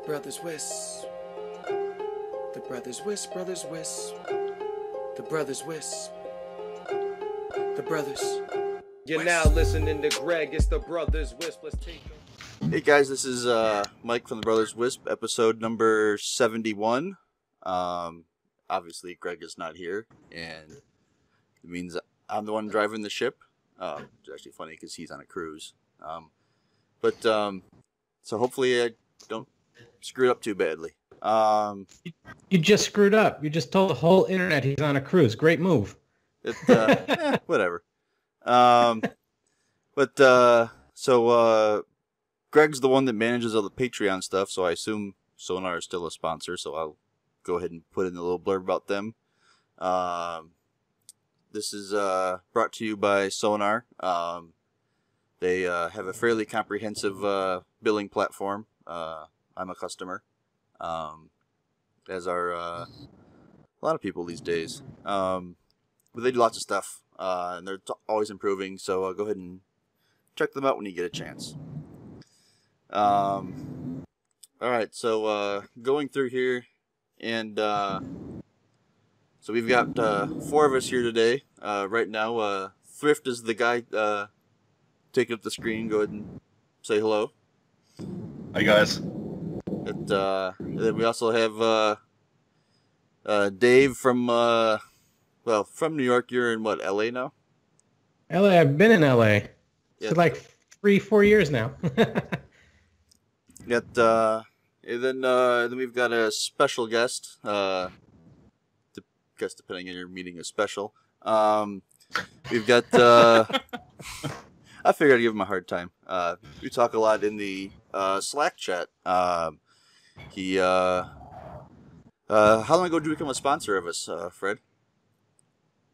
brothers Whis. The brothers Whis, brothers Whis. The brothers Whis. The brothers. You're now listening to Greg. It's the brothers Wisp. Let's take them. Hey guys, this is Mike from the Brothers Wisp, episode number 71. Obviously Greg is not here, and it means I'm the one driving the ship. It's actually funny because he's on a cruise. So hopefully I don't screw it up too badly. You just screwed up. You just told the whole internet he's on a cruise. Great move. Whatever. Greg's the one that manages all the Patreon stuff, so I assume Sonar is still a sponsor, so I'll go ahead and put in a little blurb about them. This is brought to you by Sonar. They have a fairly comprehensive billing platform. I'm a customer, as are a lot of people these days. But they do lots of stuff, and they're always improving, so go ahead and check them out when you get a chance. Alright, so going through here, and so we've got 4 of us here today. Right now, Thrift is the guy taking up the screen. Go ahead and say hello. Hi guys. And then we also have Dave from New York. You're in what, LA now? LA, I've been in LA Yeah. for like 3-4 years now. And then we've got a special guest. Guess depending on your meaning is special. We've got. I figured I'd give him a hard time. We talk a lot in the Slack chat. How long ago did you become a sponsor of us, Fred?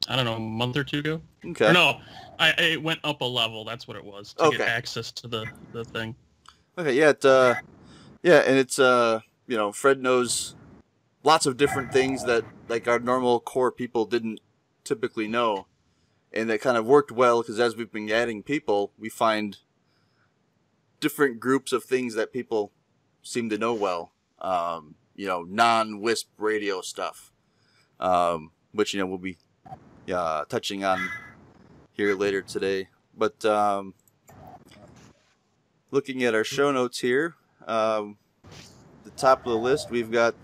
I don't know, a month or two ago. Okay. Or no, I went up a level. That's what it was to get access to the thing. Okay, yeah, and it's Fred knows lots of different things that like our normal core people didn't typically know, and that kind of worked well because as we've been adding people, we find different groups of things that people seem to know well. Non-Wisp radio stuff, which we'll be touching on here later today. But looking at our show notes here, the top of the list, we've got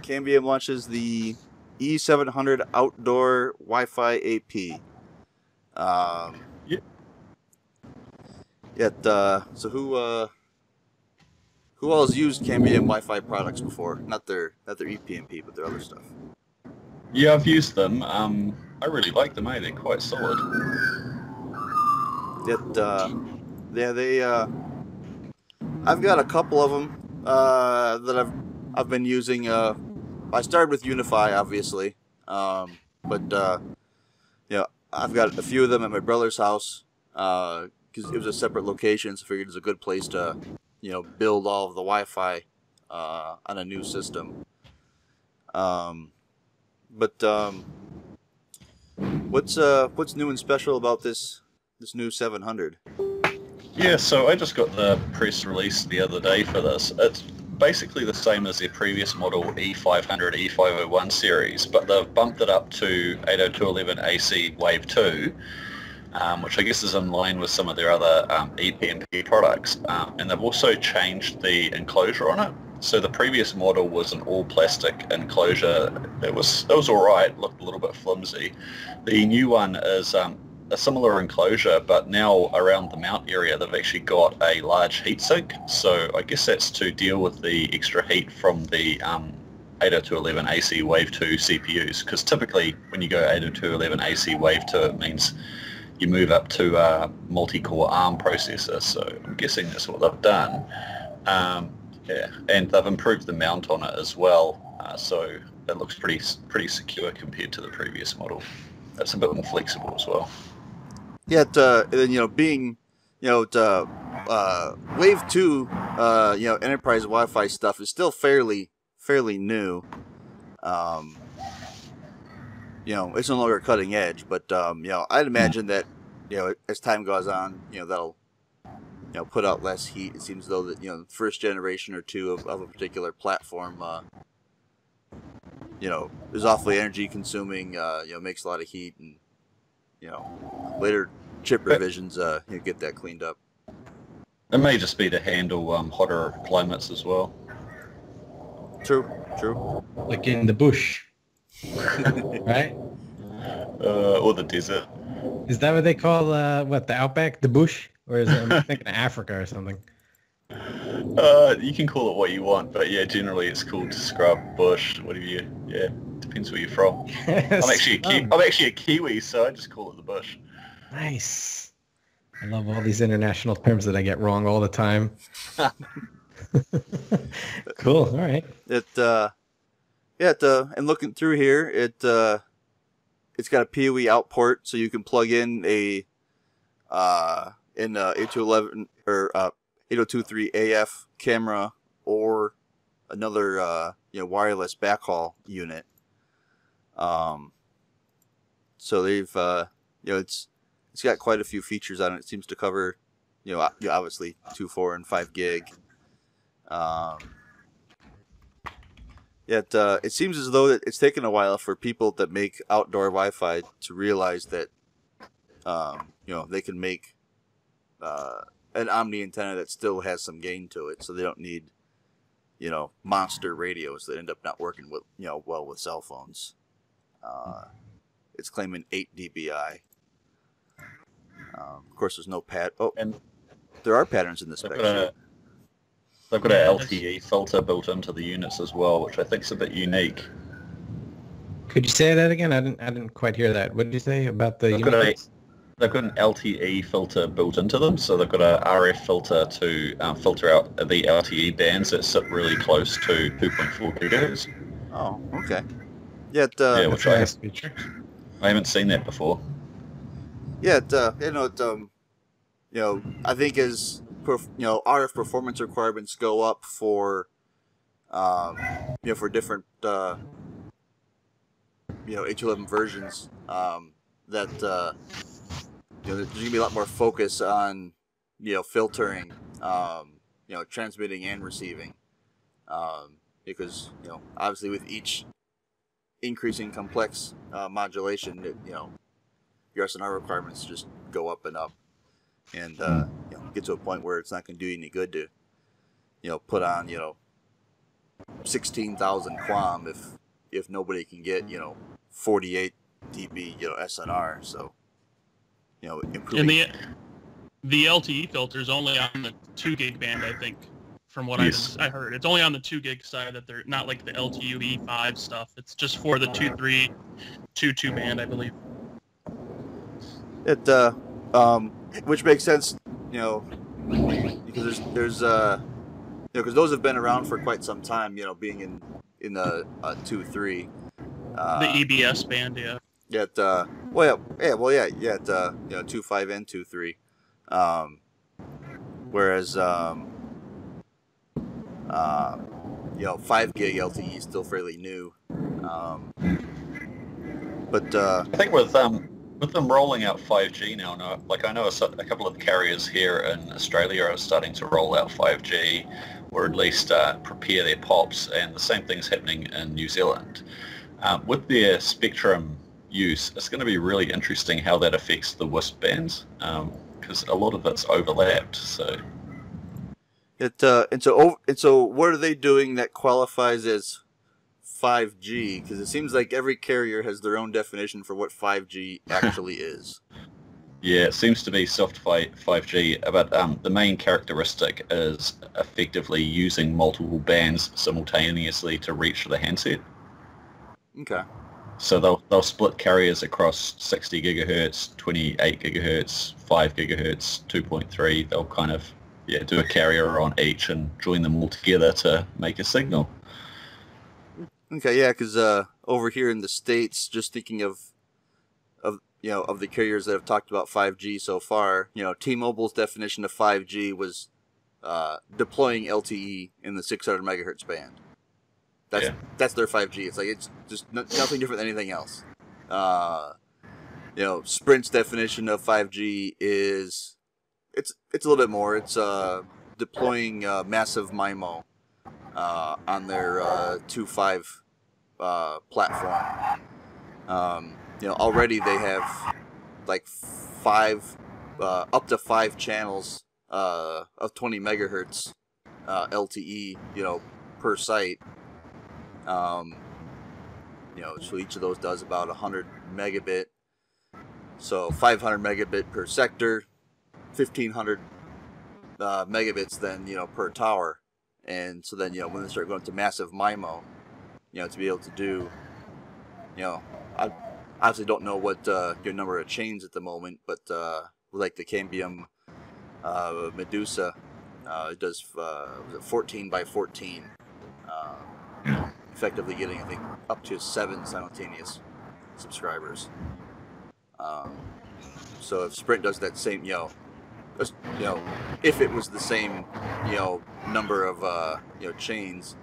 Cambium launches the E700 outdoor Wi-Fi AP. So who all has used Cambium Wi-Fi products before? Not their EPMP, but their other stuff. Yeah, I've used them. I really like them, They're quite solid. I've got a couple of them that I've been using. I started with Unify, obviously, I've got a few of them at my brother's house because it was a separate location, so I figured it was a good place to build all of the Wi-Fi on a new system. What's new and special about this new 700? Yeah, so I just got the press release the other day for this. It's basically the same as their previous model E500, E501 series, but they've bumped it up to 802.11ac Wave 2, which I guess is in line with some of their other EPMP products. And they've also changed the enclosure on it. So the previous model was an all-plastic enclosure. It was all right, looked a little bit flimsy. The new one is a similar enclosure, but now around the mount area they've actually got a large heatsink. So I guess that's to deal with the extra heat from the 802.11ac Wave 2 CPUs, because typically when you go 802.11ac Wave 2 it means you move up to a multi-core ARM processor, so I'm guessing that's what they've done. And they've improved the mount on it as well, so it looks pretty secure compared to the previous model. It's a bit more flexible as well. Yeah, being Wave 2, enterprise Wi-Fi stuff is still fairly new. It's no longer cutting edge, but I'd imagine that as time goes on, that'll put out less heat. It seems though that the first generation or two of a particular platform, is awfully energy consuming. Makes a lot of heat, and later chip revisions, get that cleaned up. It may just be to handle hotter climates as well. True. Like in the bush, right? Or the desert. Is that what they call the outback, the bush, or is it, I'm thinking of Africa or something? You can call it what you want, but yeah, generally it's called scrub, bush, whatever you. Yeah, depends where you're from. I'm actually a Kiwi, so I just call it the bush. Nice. I love all these international terms that I get wrong all the time. Cool. All right. And looking through here, it's got a PoE out port, so you can plug in a 8211 or 8023 AF camera or another wireless backhaul unit. So they've it's got quite a few features on it. It seems to cover obviously 2, 4, and 5 gig. It seems as though it's taken a while for people that make outdoor Wi-Fi to realize that they can make an omni antenna that still has some gain to it, so they don't need monster radios that end up not working well with cell phones. It's claiming 8 dBi. Of course, there's no and there are patterns in the spec sheet. They've got an LTE filter built into the units as well, which I think is a bit unique. Could you say that again? I didn't quite hear that. What did you say about the units? They've got an LTE filter built into them, so they've got an RF filter to filter out the LTE bands that sit really close to 2.4 gigahertz. Oh, okay. Yeah, which I haven't seen that before. Yeah, I think as RF performance requirements go up for different H11 versions, that there's gonna be a lot more focus on filtering, transmitting and receiving, because obviously with each increasing complex modulation, your SNR requirements just go up and up, and get to a point where it's not going to do you any good to put on 16,000 QAM if nobody can get 48 dB SNR. So improving. And the LTE filter is only on the 2 gig band, I think, from what I heard. It's only on the 2 gig side, that they're not like the LTE 5 stuff. It's just for the 2.3, 2.2 band, I believe. Which makes sense, because there's because those have been around for quite some time, being in the 2.3. The EBS band, yeah. Yeah. 2.5 and 2.3. Whereas 5 gig LTE is still fairly new. But I think with them rolling out 5G now, I know a couple of the carriers here in Australia are starting to roll out 5G, or at least prepare their POPs, and the same thing's happening in New Zealand. With their spectrum use, it's going to be really interesting how that affects the WISP bands, because a lot of it's overlapped. So, and so what are they doing that qualifies as 5G? Because it seems like every carrier has their own definition for what 5G actually is. Yeah, it seems to be soft 5G, but the main characteristic is effectively using multiple bands simultaneously to reach the handset. Okay. So they'll split carriers across 60 gigahertz, 28 gigahertz, 5 gigahertz, 2.3. They'll kind of do a carrier on each and join them all together to make a signal. Okay, yeah, because over here in the States, just thinking of the carriers that have talked about 5G so far, T-Mobile's definition of 5G was deploying LTE in the 600 megahertz band. That's their 5G. It's like it's just nothing different than anything else. Sprint's definition of 5G is it's a little bit more. It's deploying massive MIMO on their 2.5 platform. Already they have like up to 5 channels of 20 megahertz LTE, per site. So each of those does about 100 megabit. So 500 megabit per sector, 1500 megabits then, per tower. And so then, when they start going to massive MIMO, to be able to do, I obviously don't know what your number of chains at the moment, but like the Cambium Medusa, it does 14 by 14, effectively getting, I think, up to 7 simultaneous subscribers. So if Sprint does that same, if it was the same, number of, chains,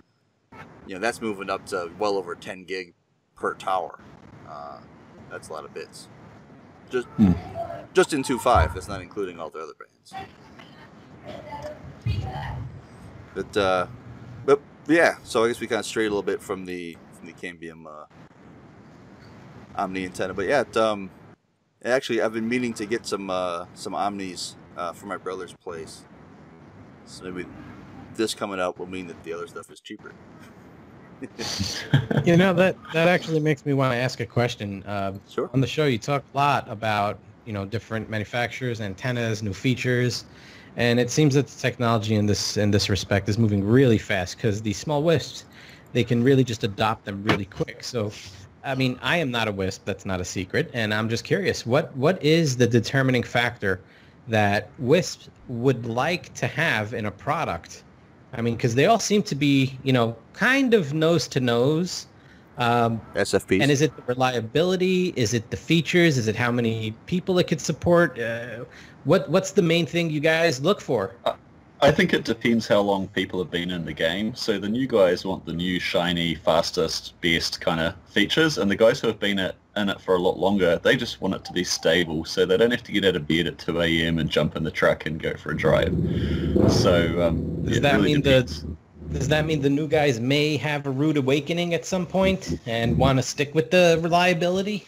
that's moving up to well over 10 gig per tower. That's a lot of bits. Just in 2.5. That's not including all the other bands. But yeah. So I guess we kind of strayed a little bit from the Cambium Omni antenna. But yeah, actually I've been meaning to get some Omnis for my brother's place. So maybe this coming out will mean that the other stuff is cheaper. That actually makes me want to ask a question. Sure. On the show, you talk a lot about different manufacturers, antennas, new features, and it seems that the technology in this respect is moving really fast because these small wisps, they can really just adopt them really quick. So, I mean, I am not a wisp. That's not a secret, and I'm just curious, what is the determining factor that wisps would like to have in a product? I mean, because they all seem to be, kind of nose to nose. SFPs. And is it the reliability? Is it the features? Is it how many people it could support? What's the main thing you guys look for? I think it depends how long people have been in the game. So the new guys want the new, shiny, fastest, best kind of features, and the guys who have been in it for a lot longer, they just want it to be stable, so they don't have to get out of bed at 2 a.m. and jump in the truck and go for a drive. So does that mean the new guys may have a rude awakening at some point and want to stick with the reliability?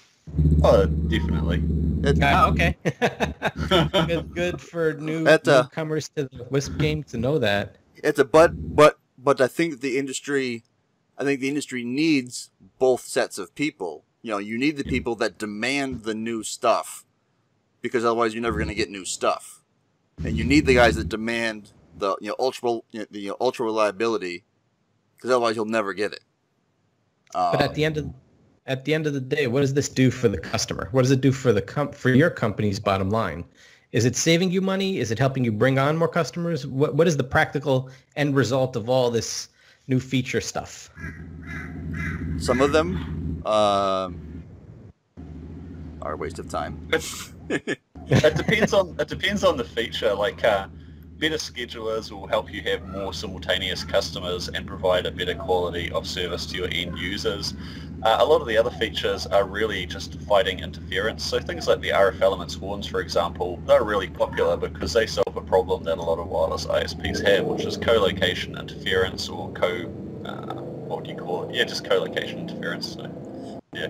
Oh, definitely. Okay. good for newcomers to the Wisp game to know that. It's a but I think the industry needs both sets of people. You need the people that demand the new stuff, because otherwise you're never going to get new stuff. And you need the guys that demand the ultra reliability, because otherwise you'll never get it. But at the end of the day, what does this do for the customer? What does it do for for your company's bottom line? Is it saving you money? Is it helping you bring on more customers? What is the practical end result of all this new feature stuff? Some of them are a waste of time. It depends on the feature. Like better schedulers will help you have more simultaneous customers and provide a better quality of service to your end users. A lot of the other features are really just fighting interference. So things like the RF Elements horns, for example, they're really popular because they solve a problem that a lot of wireless ISPs have, which is co-location interference, or what do you call it? Yeah, just co-location interference. So, yeah.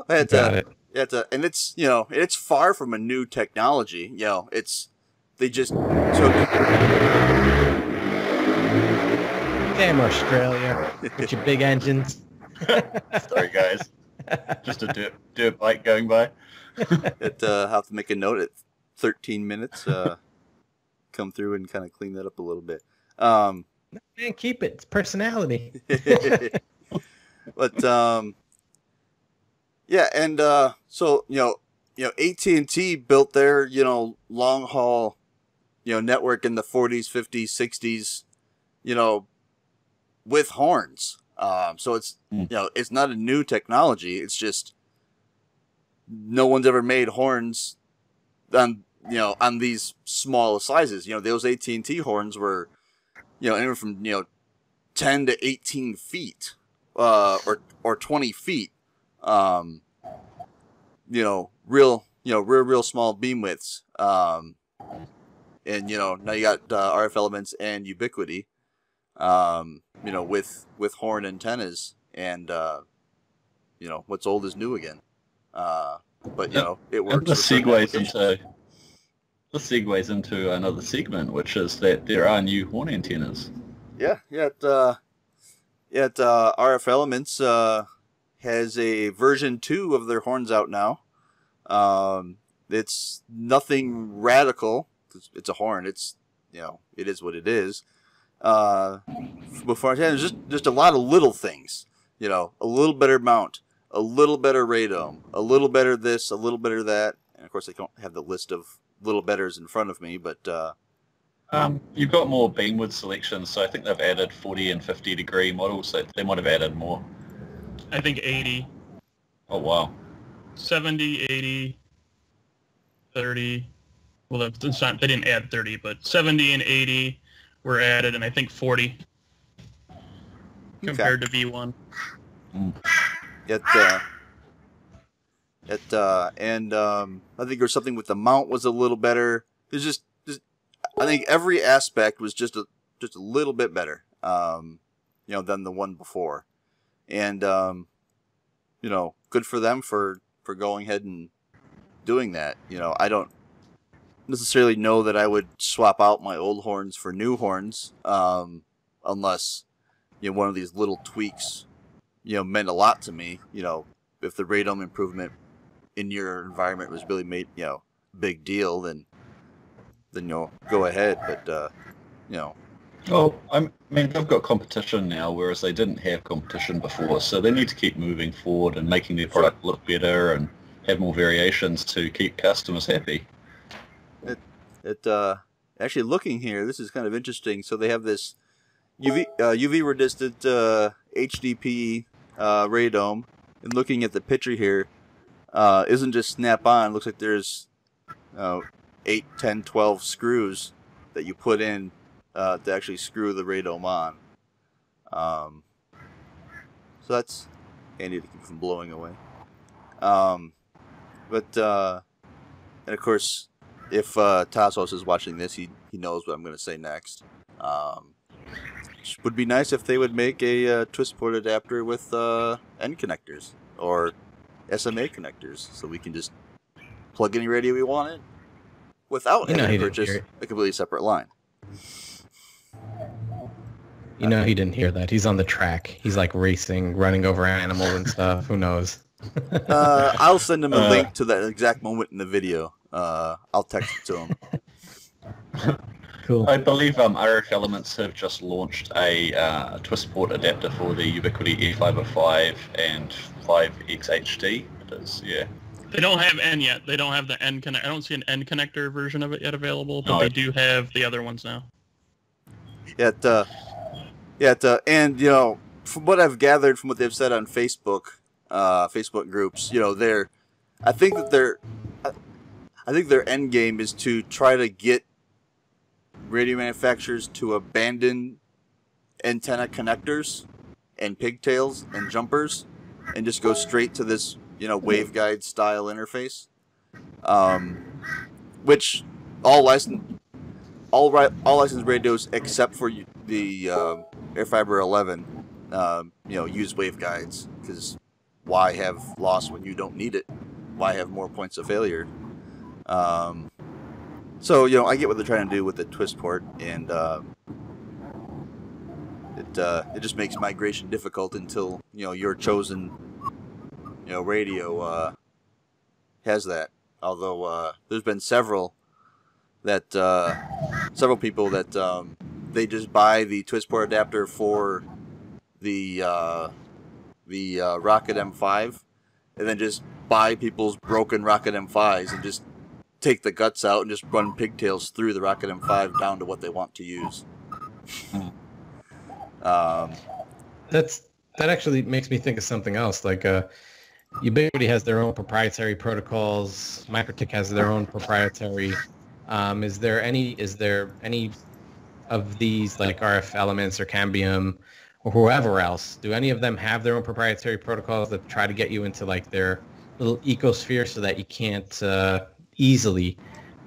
And it's far from a new technology. They just Damn Australia with your big engines. Sorry, guys. Just a dirt bike going by. Have to make a note at 13 minutes. Come through and kind of clean that up a little bit. Man, keep it. It's personality. But yeah, and so AT&T built their long haul network in the 40s, 50s, 60s, with horns. So it's it's not a new technology. It's just no one's ever made horns on these small sizes. Those AT&T horns were anywhere from 10 to 18 feet, or 20 feet. Real small beam widths. And now you got RF Elements and Ubiquity, with horn antennas, and what's old is new again. But it works. And this segues into another segment, which is that there are new horn antennas. Yeah. RF Elements has a version 2 of their horns out now. It's nothing radical. It's a horn. It's it is what it is. Before it's just a lot of little things. A little better mount, a little better radome, a little better this, a little better that. And of course, I don't have the list of little betters in front of me, but you've got more beamwidth selections, so I think they've added 40 and 50 degree models, so they might have added more. I think 80. Oh, wow. 70, 80, 30. Well, it's not, they didn't add 30, but 70 and 80 were added, and I think 40 compared to V1. And I think there's something with the mount was a little better. There's just I think every aspect was just a little bit better, than the one before, and good for them for going ahead and doing that. I don't necessarily know that I would swap out my old horns for new horns, unless one of these little tweaks meant a lot to me. If the radome improvement in your environment was really made big deal, then go ahead. But Oh, I mean, they've got competition now, whereas they didn't have competition before. So they need to keep moving forward and making their product look better and have more variations to keep customers happy. Actually, looking here, this is kind of interesting. So they have this UV resistant HDP radome, and looking at the picture here, isn't just snap-on. Looks like there's 8, 10, 12 screws that you put in to actually screw the radome on. So that's handy to keep from blowing away. And of course, if Tassos is watching this, he knows what I'm going to say next. Would be nice if they would make a twist port adapter with end connectors or SMA connectors, so we can just plug any radio we want in without having to purchase a completely separate line. He didn't hear that. He's on the track. He's like racing, running over animals and stuff. Who knows? I'll send him a link to that exact moment in the video. I'll text it to him. Cool. I believe RF Elements have just launched a twist port adapter for the Ubiquity E505 and 5XHD. It is, yeah. They don't have N yet. They don't have the N connect. I don't see an N connector version of it yet available, but they do have the other ones now. And from what I've gathered from what they've said on Facebook groups, I think their end game is to try to get radio manufacturers to abandon antenna connectors and pigtails and jumpers and just go straight to this waveguide style interface, which all licensed radios except for the Airfiber 11 use waveguides, because why have loss when you don't need it? Why have more points of failure? So I get what they're trying to do with the twist port, and it just makes migration difficult until your chosen radio has that. Although there's been several people that they just buy the twist port adapter for the Rocket M5, and then just buy people's broken Rocket M5s and just take the guts out and just run pigtails through the Rocket M5 down to what they want to use. That actually makes me think of something else. Like Ubiquity has their own proprietary protocols. Mikrotik has their own proprietary. Is there any of these, like RF Elements or Cambium or whoever else? Do any of them have their own proprietary protocols that try to get you into like their little ecosphere so that you can't easily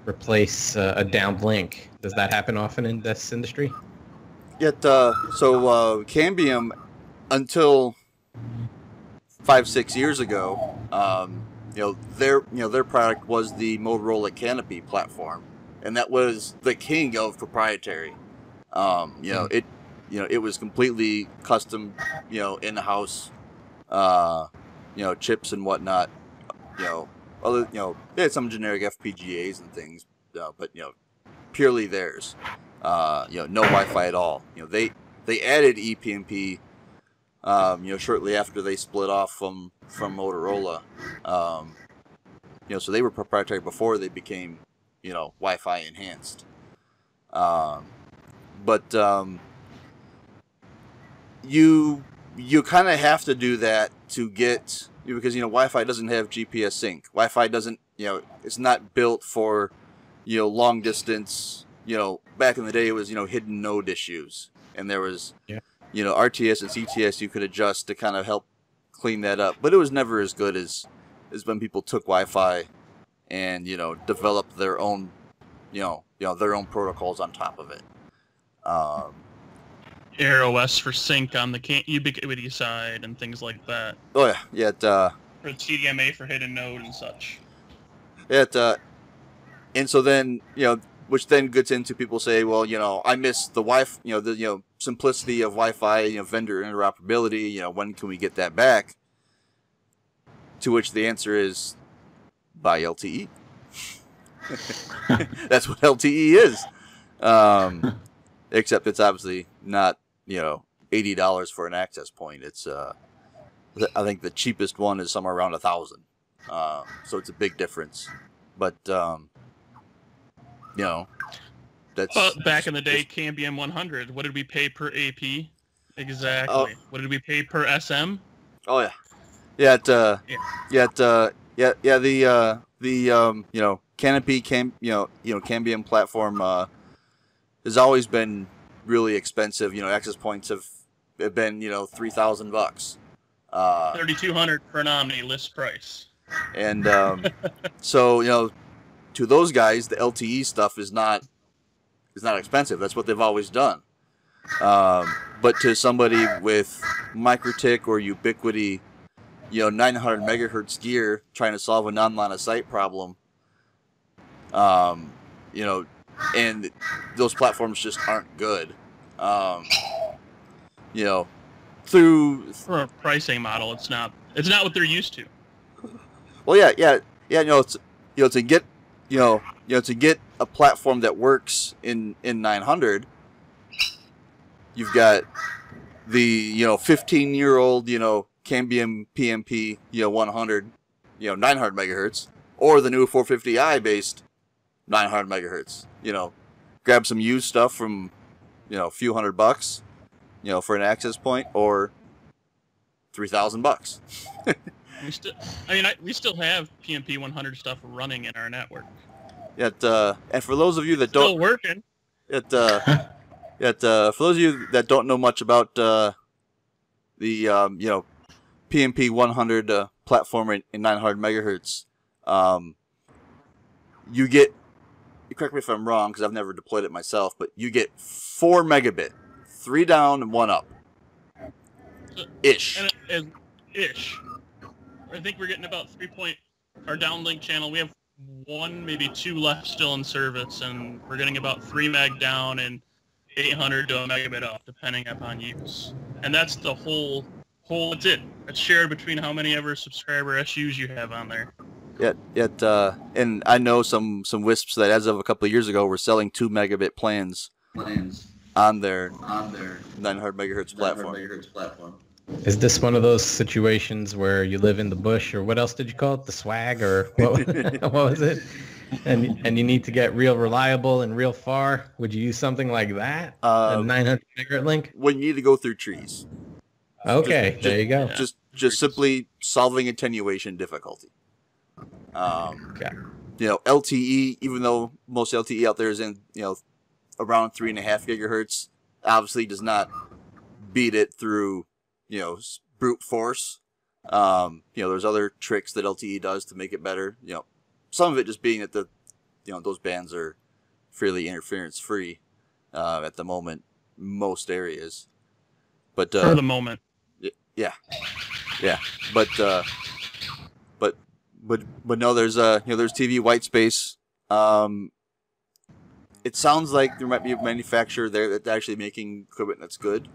replace a downlink Does that happen often in this industry? Yet, Cambium, until 5-6 years ago, their product was the Motorola Canopy platform, and that was the king of proprietary. It was completely custom, in-house, chips and whatnot. They had some generic FPGAs and things, but purely theirs. No Wi-Fi at all. They added ePMP, shortly after they split off from Motorola. So they were proprietary before they became, Wi-Fi enhanced. You kind of have to do that to get, because Wi-Fi doesn't have GPS sync. Wi-Fi doesn't, it's not built for long distance. Back in the day it was hidden node issues, and there was RTS and CTS you could adjust to kind of help clean that up, but it was never as good as when people took Wi-Fi and developed their own their own protocols on top of it. AirOS for sync on the ubiquity side and things like that. Oh yeah. For TDMA for hidden node and such. And so then which then gets into people say, well, I miss the Wi-Fi, the simplicity of Wi-Fi, vendor interoperability. When can we get that back? To which the answer is, buy LTE. That's what LTE is. Except it's obviously not, $80 for an access point. It's, I think the cheapest one is somewhere around $1,000. So it's a big difference. But, that's back in the day, Cambium 100. What did we pay per AP? Exactly. Oh. What did we pay per SM? Oh yeah, the Canopy Cambium platform has always been really expensive. Access points have been $3,000. $3,200 for an Omni list price. And so to those guys, the LTE stuff is not expensive. That's what they've always done. But to somebody with Mikrotik or Ubiquity, 900 megahertz gear trying to solve a non-line of sight problem, and those platforms just aren't good. Through For a pricing model, it's not what they're used to. well, to get to get a platform that works in 900, you've got the 15-year-old Cambium PMP 100 900 megahertz, or the new 450i based 900 megahertz. Grab some used stuff from a few $100 for an access point, or $3,000. We still have PMP 100 stuff running in our network. And for those of you that Still don't working. for those of you that don't know much about the PMP 100 platform in 900 megahertz, you get, correct me if I'm wrong because I've never deployed it myself, but you get 4 megabit, 3 down and 1 up, ish. Ish. I think we're getting about 3 point. Our downlink channel, we have 1, maybe 2 left still in service, and we're getting about 3 meg down and 800 to a megabit up, depending upon use. And that's the whole. That's it. It's shared between how many ever subscriber SUs you have on there. And I know some WISPs that as of a couple of years ago were selling 2 megabit plans on their 900 megahertz platform. Is this one of those situations where you live in the bush, or what else did you call it? The swag, or what, what was it? And you need to get real reliable and real far. Would you use something like that? A 900 megahertz link? When you need to go through trees. Okay, there you go. Just simply solving attenuation difficulty. Okay. LTE, even though most LTE out there is in around 3.5 gigahertz, obviously does not beat it through brute force. There's other tricks that LTE does to make it better. Some of it just being that those bands are fairly interference-free at the moment, most areas. But For the moment. yeah, but no, there's there's TV white space. It sounds like there might be a manufacturer there that's actually making equipment that's good.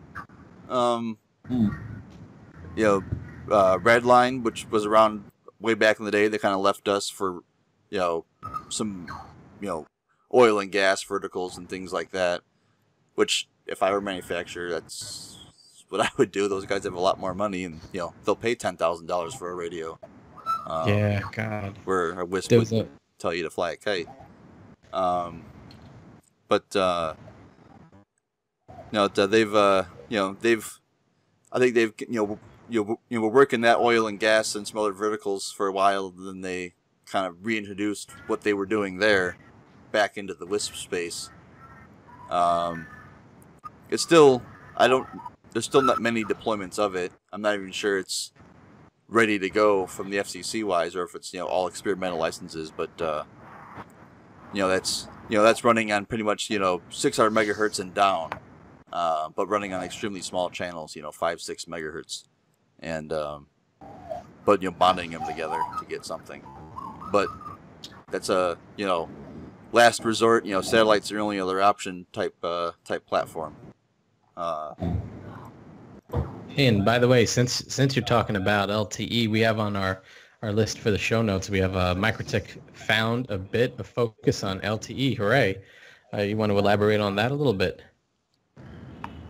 Redline, which was around way back in the day, they kind of left us for, some, oil and gas verticals and things like that. Which, if I were a manufacturer, that's what I would do. Those guys have a lot more money, and they'll pay $10,000 for a radio. Yeah, God. Where a Wisp would tell you to fly a kite. I think they've we're working that oil and gas and some other verticals for a while. Then they kind of reintroduced what they were doing there back into the Wisp space. It's still there's still not many deployments of it. I'm not even sure it's ready to go from the FCC wise, or if it's all experimental licenses. But that's running on pretty much 600 megahertz and down, but running on extremely small channels, 5-6 megahertz, and but bonding them together to get something. But that's a last resort. Satellites are the only other option type platform. Hey, and by the way, since you're talking about LTE, we have on our list for the show notes, we have Mikrotik found a bit of focus on LTE. Hooray! You want to elaborate on that a little bit?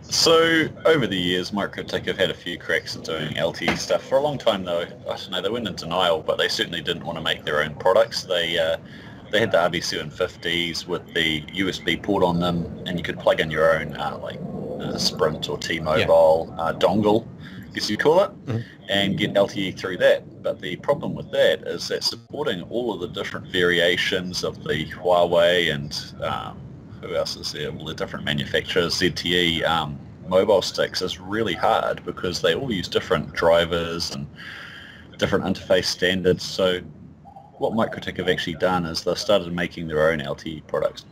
So, over the years, Mikrotik have had a few cracks at doing LTE stuff. For a long time, though, I don't know, they went in denial, but they certainly didn't want to make their own products. They had the RB750s with the USB port on them, and you could plug in your own, Sprint or T-Mobile dongle, I guess you call it, and get LTE through that. But the problem with that is that supporting all of the different variations of the Huawei and who else is there? All the different manufacturers, ZTE mobile sticks is really hard because they all use different drivers and different interface standards. So what Mikrotik have actually done is they've started making their own LTE products.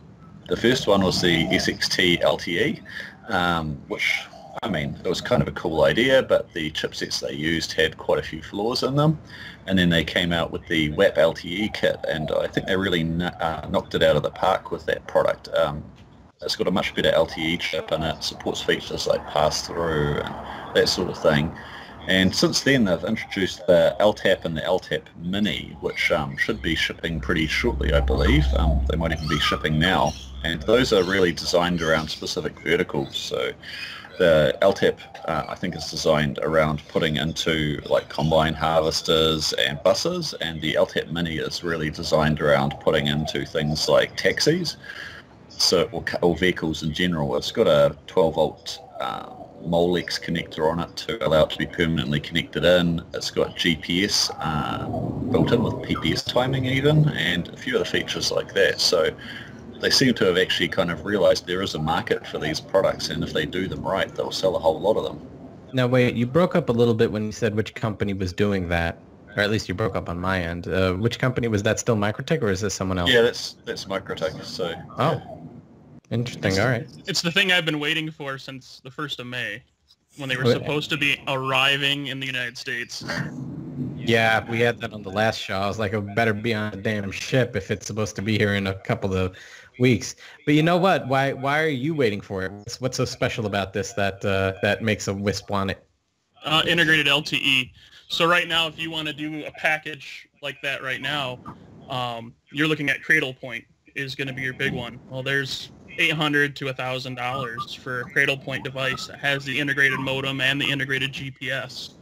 The first one was the SXT LTE, which, it was kind of a cool idea, but the chipsets they used had quite a few flaws in them. And then they came out with the WAP LTE kit, and I think they really knocked it out of the park with that product. It's got a much better LTE chip, and it supports features like pass-through and that sort of thing. And since then, they've introduced the LTAP and the LTAP Mini, which should be shipping pretty shortly, I believe. They might even be shipping now. And those are really designed around specific verticals. So the LTAP, I think, is designed around putting into like combine harvesters and buses, and the LTAP Mini is really designed around putting into things like taxis, or vehicles in general. It's got a 12-volt Molex connector on it to allow it to be permanently connected in. It's got GPS built in with PPS timing even, and a few other features like that. So they seem to have actually kind of realized there is a market for these products, and if they do them right, they'll sell a whole lot of them. Now, wait, you broke up a little bit when you said which company was doing that, or at least you broke up on my end. Which company was that? Still Mikrotik, or is this someone else? Yeah, that's Mikrotik. So Interesting. All right. It's the thing I've been waiting for since the 1st of May, when they were supposed to be arriving in the United States. Yeah, we had that on the last show. I was like, it better be on a damn ship if it's supposed to be here in a couple of weeks. But you know what? Why are you waiting for it? What's so special about this that makes a Wisp want it? Integrated LTE. So right now, if you want to do a package like that right now, you're looking at Cradle Point is going to be your big one. Well, there's $800 to $1,000 for a Cradle Point device that has the integrated modem and the integrated GPS.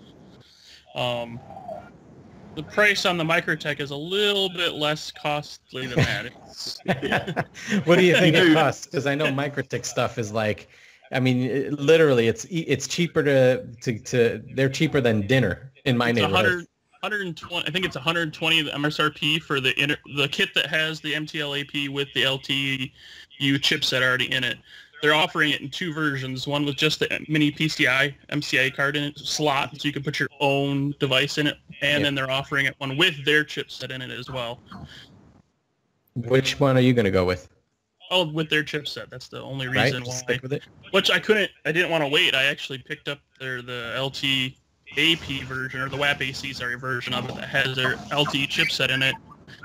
The price on the Mikrotik is a little bit less costly than that. What do you think it costs? Because I know Mikrotik stuff is like, literally, it's cheaper they're cheaper than dinner in my neighborhood. 120. I think it's 120 MSRP for the kit that has the MTLAP with the LTE chipset already in it. They're offering it in two versions. One with just the mini PCI MCI card in it slot, so you can put your own device in it, and then they're offering it one with their chipset in it as well. Which one are you going to go with? Oh, with their chipset. That's the only right? reason Just why. stick with it. Which I didn't want to wait. I actually picked up the LT AP version, or the WAP AC, version of it that has their LTE chipset in it,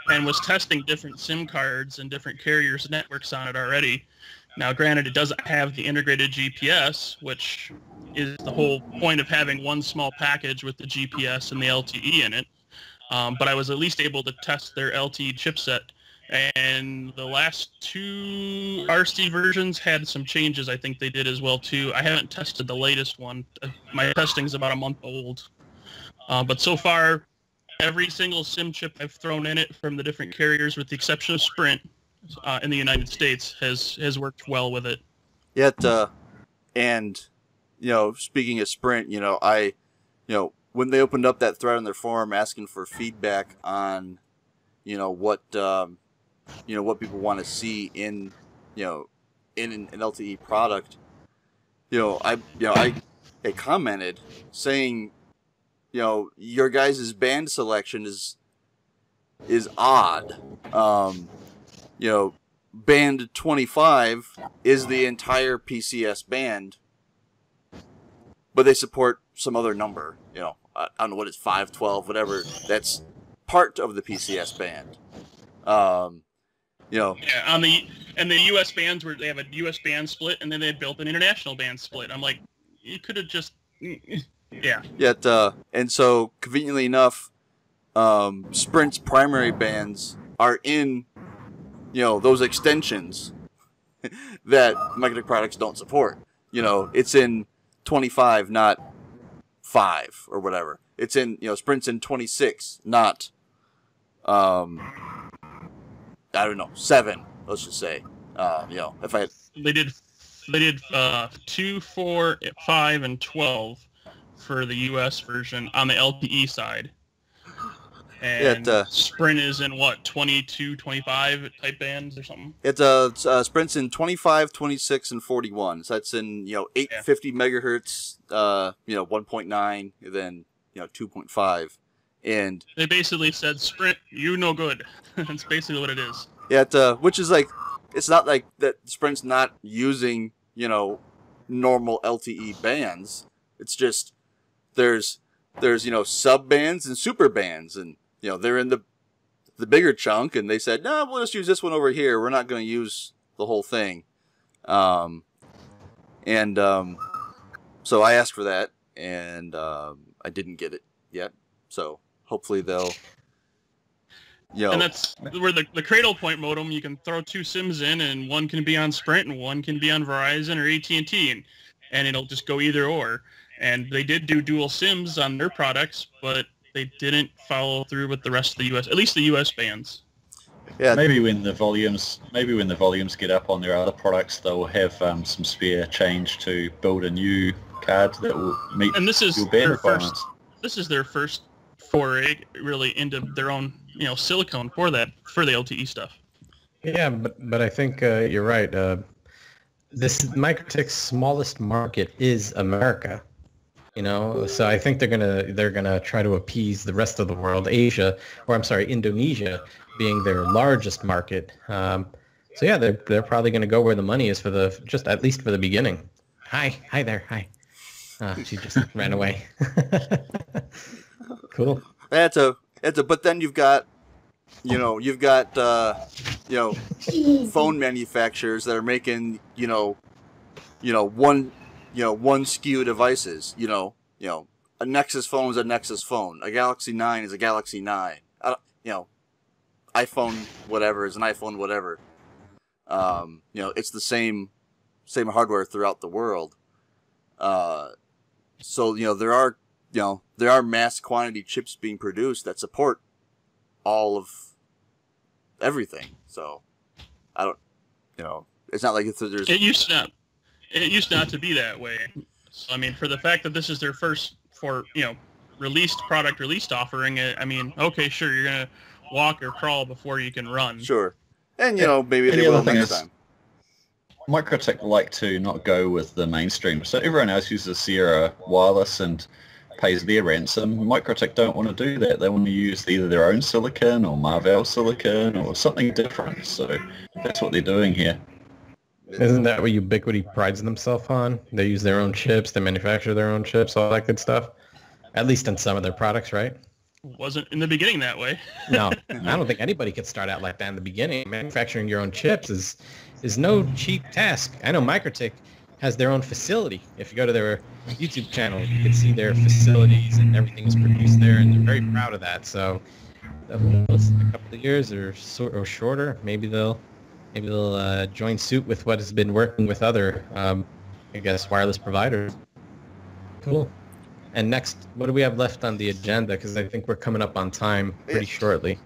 and was testing different SIM cards and different carriers' networks on it already. Now, granted, it doesn't have the integrated GPS, which is the whole point of having one small package with the GPS and the LTE in it. But I was at least able to test their LTE chipset. And the last two RC versions had some changes I think they did as well, too. I haven't tested the latest one. My testing is about a month old. But so far, every single SIM chip I've thrown in it from the different carriers, with the exception of Sprint in the United States, has worked well with it. Yet, and, speaking of Sprint, when they opened up that thread on their forum asking for feedback on, what people want to see in an LTE product, I commented saying, your guys' band selection is odd. Band 25 is the entire PCS band, but they support some other number. I don't know what it's 512, whatever. That's part of the PCS band. Yeah, on the US bands, where they have a US band split, and then they built an international band split. I'm like, you could have just, yeah. Yet, and so conveniently enough, Sprint's primary bands are in, those extensions that Mikrotik products don't support. It's in 25, not 5 or whatever. It's in, Sprint's in 26, not, I don't know, 7, let's just say. If I had... They did 2, 4, 5, and 12 for the US version on the LTE side. And Sprint is in what, 22, 25 type bands or something? It's Sprint's in 25, 26, and 41. So that's in 850 megahertz, 1.9, and then 2.5. And they basically said, Sprint, you no good. That's basically what it is. Yeah, which is like, it's not like that Sprint's not using, normal LTE bands. It's just there's sub bands and super bands, and they're in the bigger chunk, and they said, no, we'll just use this one over here. We're not going to use the whole thing. So I asked for that, and I didn't get it yet. So hopefully they'll, And that's where the Cradle Point modem, you can throw 2 SIMs in, and one can be on Sprint and one can be on Verizon or AT&T, and it'll just go either or. And they did do dual SIMs on their products, but they didn't follow through with the rest of the US, at least the US bands. Yeah. Maybe when the volumes get up on their other products, they'll have some spare change to build a new card that will meet your band requirements. This is their first foray really into their own, silicone for the LTE stuff. Yeah, but I think you're right. This Mikrotik's smallest market is America. So I think they're gonna try to appease the rest of the world, Indonesia being their largest market. So yeah, they're probably gonna go where the money is at least for the beginning. Hi there, hi. She just ran away. Cool. But then you've got phone manufacturers that are making one SKU devices. A Nexus phone is a Nexus phone. A Galaxy 9 is a Galaxy 9. iPhone whatever is an iPhone whatever. It's the same hardware throughout the world. So there are mass quantity chips being produced that support all of everything. So I don't, it's not like there's. It used not to be that way. So, I mean, for the fact that this is their first released offering, okay, sure, you're gonna walk or crawl before you can run. Sure, and maybe they will next time. Mikrotik like to not go with the mainstream, so everyone else uses Sierra Wireless and pays their ransom. Mikrotik don't want to do that. They want to use either their own silicon or Marvell silicon or something different. So that's what they're doing here. Isn't that what Ubiquity prides themselves on? They use their own chips, they manufacture their own chips, all that good stuff. At least in some of their products, right? Wasn't in the beginning that way. No, I don't think anybody could start out like that in the beginning. Manufacturing your own chips is no cheap task. I know Mikrotik has their own facility. If you go to their YouTube channel, you can see their facilities and everything is produced there, and they're very proud of that. So, who knows, in a couple of years or shorter, maybe they'll join suit with what has been working with other, I guess, wireless providers. Cool. And next, what do we have left on the agenda? Because I think we're coming up on time pretty shortly.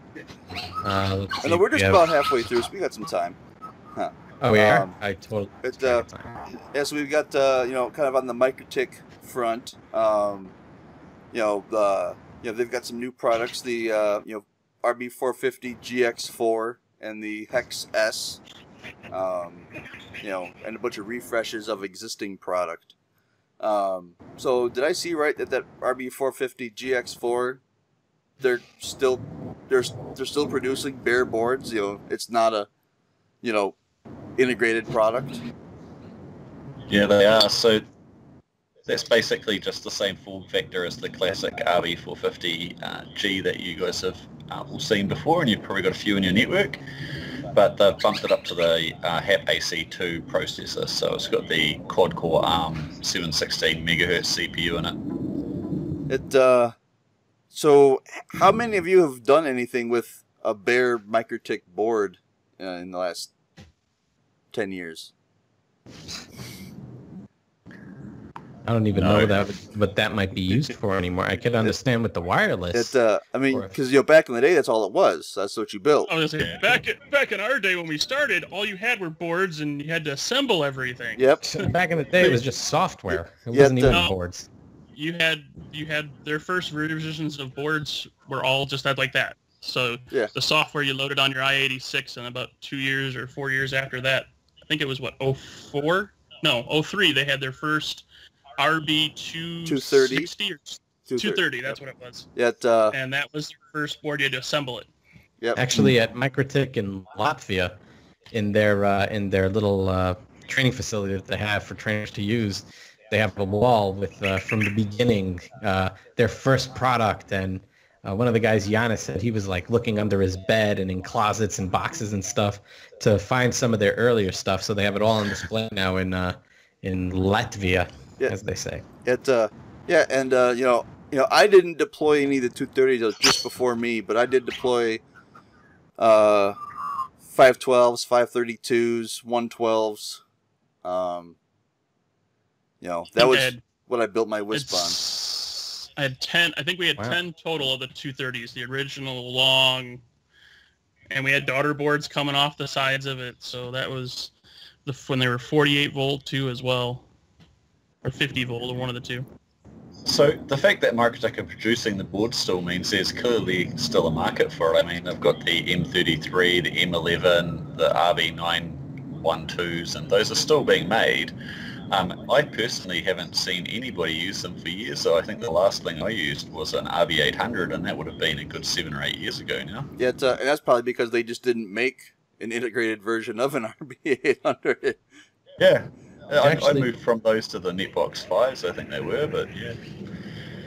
I know we're just about halfway through, so we got some time. Huh. Oh, we are? I totally time. Yeah, so we've got, kind of on the Mikrotik front, they've got some new products, the, RB450 GX4 and the Hex S, and a bunch of refreshes of existing product. So did I see right that RB450 GX4, they're still producing bare boards? It's not a, integrated product. Yeah, they are. So that's basically just the same form factor as the classic RB450 G that you guys have all seen before, and you've probably got a few in your network. But they've bumped it up to the HAP AC2 processor, so it's got the quad-core ARM 716 megahertz CPU in it. So how many of you have done anything with a bare Mikrotik board in the last 10 years? I don't even know what that might be used for anymore. I could understand with the wireless. Because back in the day, that's all it was. That's what you built. I was gonna say, back in our day when we started, all you had were boards, and you had to assemble everything. Yep. So back in the day, it was just software. It wasn't even boards. You had their first revisions of boards were all just like that. So the software you loaded on your i86, and about 2 years or 4 years after that, I think it was 04? No, 03. They had their first RB260 or 230. That's what it was. And that was the first board you had to assemble it. Yep. Actually, at Mikrotik in Latvia, in their little training facility that they have for trainers to use, they have a wall with from the beginning their first product. And one of the guys, Giannis, said he was looking under his bed and in closets and boxes and stuff to find some of their earlier stuff. So they have it all on display now in Latvia. As they say. I didn't deploy any of the 230s just before me, but I did deploy 512s, 532s, 112s. That was what I built my Wisp on. I had 10. I think we had 10 total of the 230s, the original long, and we had daughter boards coming off the sides of it. So that was when they were 48 volt too as well. Or 50 volt, or one of the two. So the fact that Mikrotik are producing the board still means there's clearly still a market for it. I mean, they've got the M33, the M11, the RB912s, and those are still being made. I personally haven't seen anybody use them for years, so I think the last thing I used was an RB800, and that would have been a good 7 or 8 years ago now. Yeah, and that's probably because they just didn't make an integrated version of an RB800. Yeah. I moved from those to the Netbox 5s, I think they were, but yeah.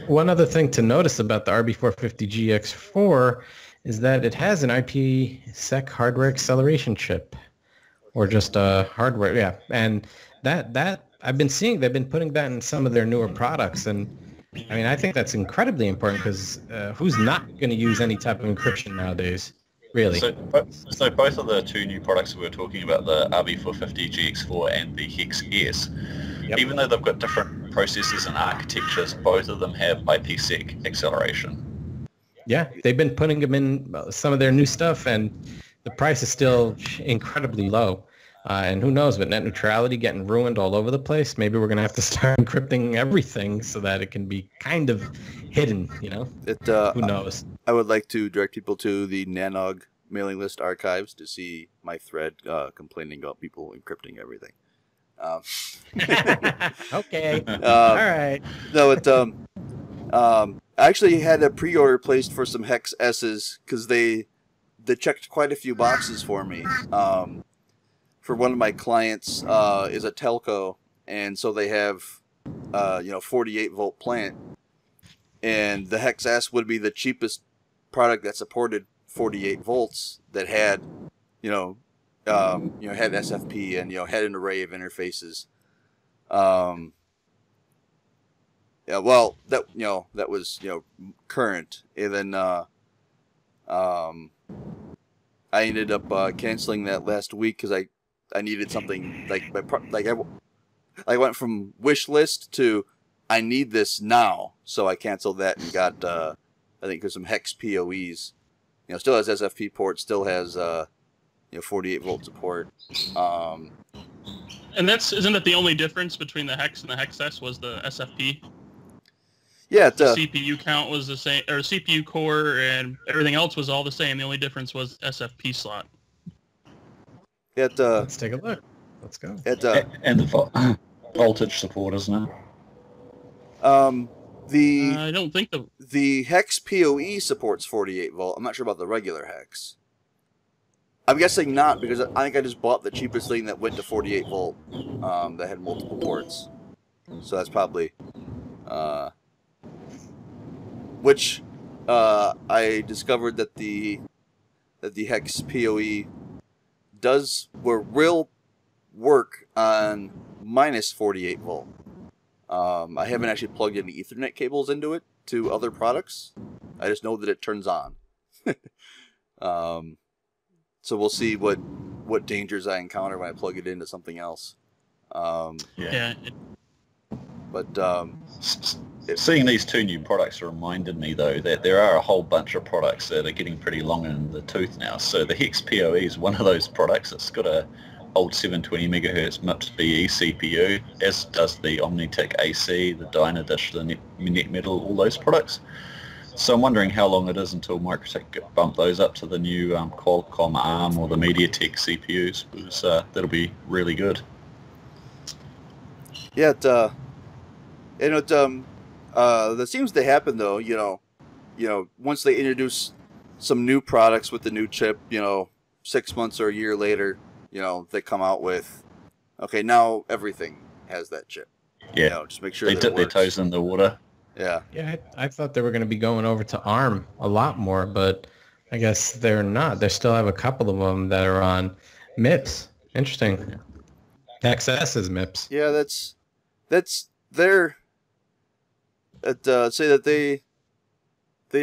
One other thing to notice about the RB450 GX4 is that it has an IPsec hardware acceleration chip, or just hardware, and that I've been seeing they've been putting that in some of their newer products, and I mean I think that's incredibly important because who's not going to use any type of encryption nowadays? Really? So both of the two new products we were talking about, the RB450 GX4 and the Hex S, even though they've got different processors and architectures, both of them have IPsec acceleration. Yeah, they've been putting them in some of their new stuff, and the price is still incredibly low. And who knows, with net neutrality getting ruined all over the place, maybe we're going to have to start encrypting everything so that it can be kind of hidden, Who knows? I would like to direct people to the Nanog mailing list archives to see my thread complaining about people encrypting everything. Okay. All right. No, I actually had a pre-order placed for some Hex S's because they checked quite a few boxes for me. for one of my clients is a telco, and so they have 48 volt plant, and the Hex S would be the cheapest product that supported 48 volts that had had SFP and had an array of interfaces. Yeah, well, that was current, and then I ended up canceling that last week because I needed something I went from wish list to I need this now, so I canceled that and got I think there's some Hex PoEs. Still has SFP port, still has 48 volt support. And isn't that the only difference between the Hex and the Hex S was the SFP? Yeah, the CPU count was the same, or CPU core and everything else was all the same. The only difference was SFP slot. Let's take a look. Let's go. And the voltage support, isn't it? I don't think the Hex PoE supports 48 volt. I'm not sure about the regular Hex. I'm guessing not, because I think I just bought the cheapest thing that went to 48 volt that had multiple ports. So that's probably which I discovered that the Hex PoE will work on minus 48 volt. I haven't actually plugged any Ethernet cables into it to other products. I just know that it turns on. So we'll see what dangers I encounter when I plug it into something else. Seeing these two new products reminded me, though, that there are a whole bunch of products that are getting pretty long in the tooth now. So the Hex PoE is one of those products. It's got a old 720 megahertz MIPS BE CPU, as does the Omnitic AC, the Dynadish, the Net Metal, all those products. So I'm wondering how long it is until Mikrotik bump those up to the new Qualcomm ARM or the MediaTek CPUs, because that'll be really good. Yeah, that seems to happen though. Once they introduce some new products with the new chip, 6 months or a year later, they come out with, okay, now everything has that chip. Yeah, just make sure they dip their toes in the water. Yeah. Yeah, I thought they were going to be going over to ARM a lot more, but I guess they're not. They still have a couple of them that are on MIPS. Interesting. XS is MIPS. Yeah, that's their. Say that they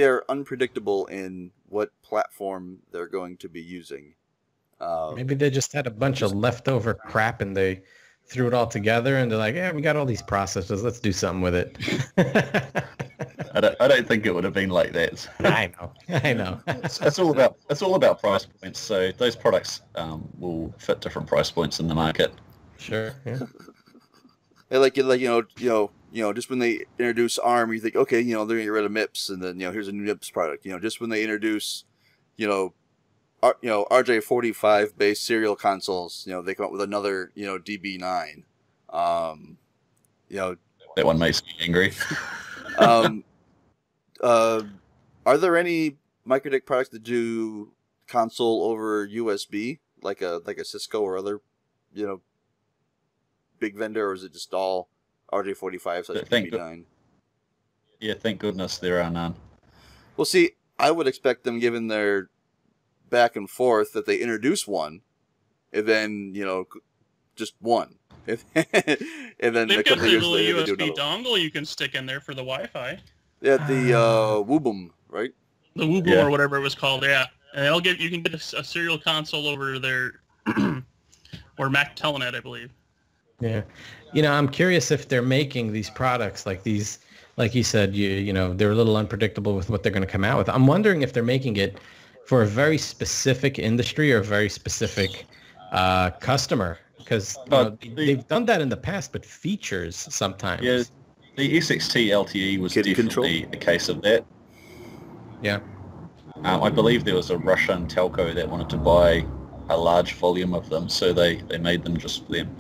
are unpredictable in what platform they're going to be using. Maybe they just had a bunch of leftover crap and they threw it all together and they're like, yeah, we got all these processors. Let's do something with it. I don't think it would have been like that. I know. It's all about price points. So those products will fit different price points in the market. Sure. Yeah. Just when they introduce ARM, you think, okay, they're gonna get rid of MIPS, and then here's a new MIPS product. Just when they introduce, RJ45 based serial consoles, they come up with another, DB9. That one makes me angry. Are there any Mikrotik products that do console over USB, like a Cisco or other, big vendor, or is it just all RJ45 such DB9? Yeah, thank goodness there are none. Well, see, I would expect them, given their back and forth, that they introduce one, and then just one, and then they've a got couple the years little later they do USB another dongle you can stick in there for the Wi-Fi. Yeah, the Woobum, right? The Woobum or whatever it was called. Yeah, and you can get a serial console over there, or Mac Telenet, I believe. Yeah. I'm curious if they're making these products like these, like you said, they're a little unpredictable with what they're going to come out with. I'm wondering if they're making it for a very specific industry or a very specific customer, because they've done that in the past, but features sometimes. Yeah, the SXT LTE was definitely a case of that. Yeah. I believe there was a Russian telco that wanted to buy a large volume of them, so they made them just for them.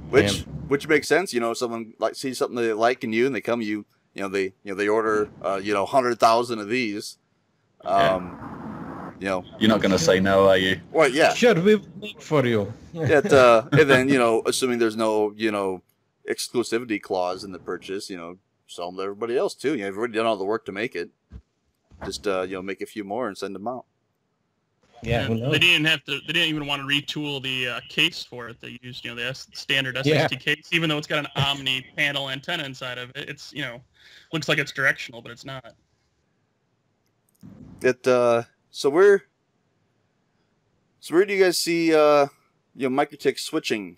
Which makes sense, someone sees something they like in you, and they come to you, they order 100,000 of these. you know. You're not going to say no, are you? Well, yeah. Sure, we will make for you. And then, you know, assuming there's no, you know, exclusivity clause in the purchase, you know, sell them to everybody else too. You know, you've already done all the work to make it. Just, you know, make a few more and send them out. Yeah, who knows? They didn't even want to retool the case for it. They used, you know, the standard SXT case, even though it's got an Omni panel antenna inside of it. It's, you know, looks like it's directional, but it's not. So where do you guys see, you know, Mikrotik switching,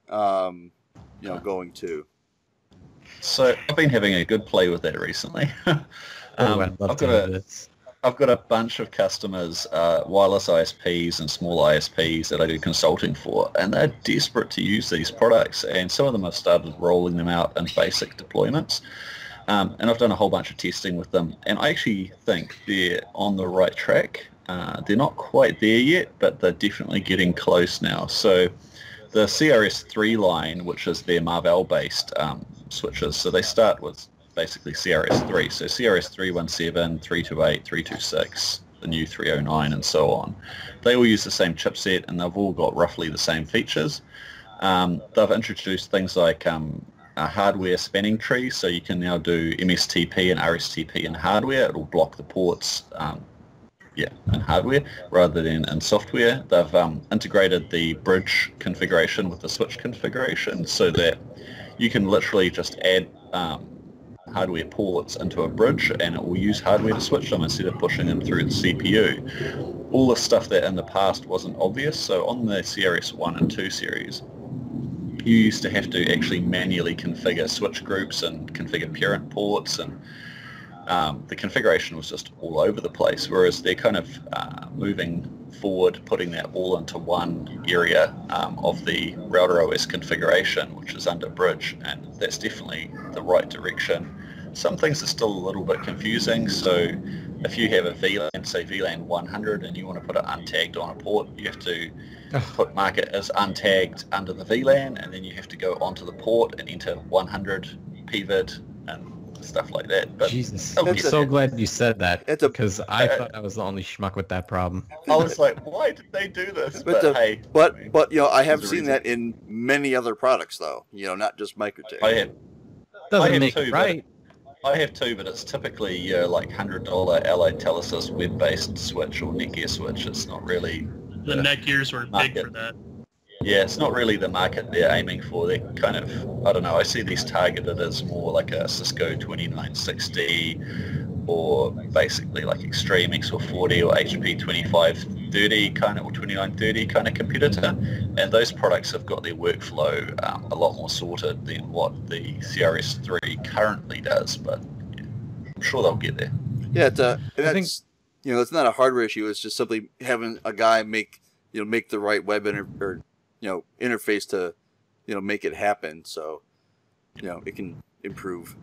you know, going to? So I've been having a good play with that recently. I've got a bunch of customers, wireless ISPs and small ISPs that I do consulting for, and they're desperate to use these products, and some of them have started rolling them out in basic deployments. And I've done a whole bunch of testing with them, and I actually think they're on the right track. They're not quite there yet, but they're definitely getting close now. So the CRS3 line, which is their Marvell-based switches, so they start with basically CRS3. So CRS 317, 328, 326, the new 309, and so on. They all use the same chipset, and they've all got roughly the same features. They've introduced things like a hardware spanning tree, so you can now do MSTP and RSTP in hardware. It'll block the ports in hardware rather than in software. They've integrated the bridge configuration with the switch configuration so that you can literally just add hardware ports into a bridge and it will use hardware to switch them instead of pushing them through the CPU. All the stuff that in the past wasn't obvious. So on the CRS 1 and 2 series, you used to have to actually manually configure switch groups and configure parent ports, and the configuration was just all over the place, whereas they're kind of moving forward, putting that all into one area of the router OS configuration, which is under bridge, and that's definitely the right direction. Some things are still a little bit confusing, so if you have a VLAN, say VLAN 100, and you want to put it untagged on a port, you have to mark it as untagged under the VLAN, and then you have to go onto the port and enter 100 pvd and stuff like that. But Jesus, I'm so glad you said that, because I thought I was the only schmuck with that problem. I was like, why did they do this? But you know, I have seen that in many other products, though. You know, not just Mikrotik. Doesn't make it right. I have two, but it's typically like $100 Allied Telesis web-based switch or Netgear switch. It's not really the Netgears were big for that. Yeah, it's not really the market they're aiming for. They're kind of, I don't know, I see these targeted as more like a Cisco 2960 or basically like Extreme X440 or HP 2530 kind of, or 2930 kind of competitor. And those products have got their workflow a lot more sorted than what the CRS3 currently does, but yeah, I'm sure they'll get there. Yeah, you know, it's not a hardware issue. It's just simply having a guy make the right web interface to, you know, make it happen. So, you know, it can improve.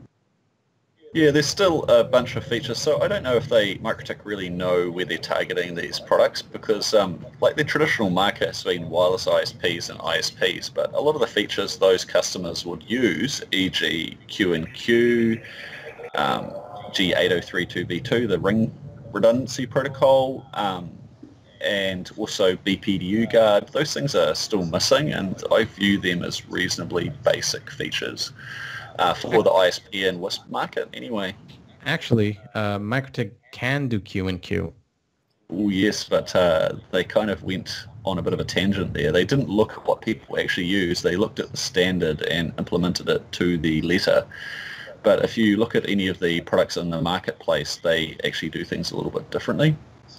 Yeah, there's still a bunch of features. So I don't know if Mikrotik really know where they're targeting these products, because like the traditional market has been wireless ISPs and ISPs, but a lot of the features those customers would use, e.g. Q&Q, G8032v2, the ring redundancy protocol, and also BPDU guard, those things are still missing, and I view them as reasonably basic features for the ISP and WISP market anyway. Actually, Mikrotik can do Q&Q. Oh yes, but they kind of went on a bit of a tangent there. They didn't look at what people actually use. They looked at the standard and implemented it to the letter. But if you look at any of the products in the marketplace, they actually do things a little bit differently.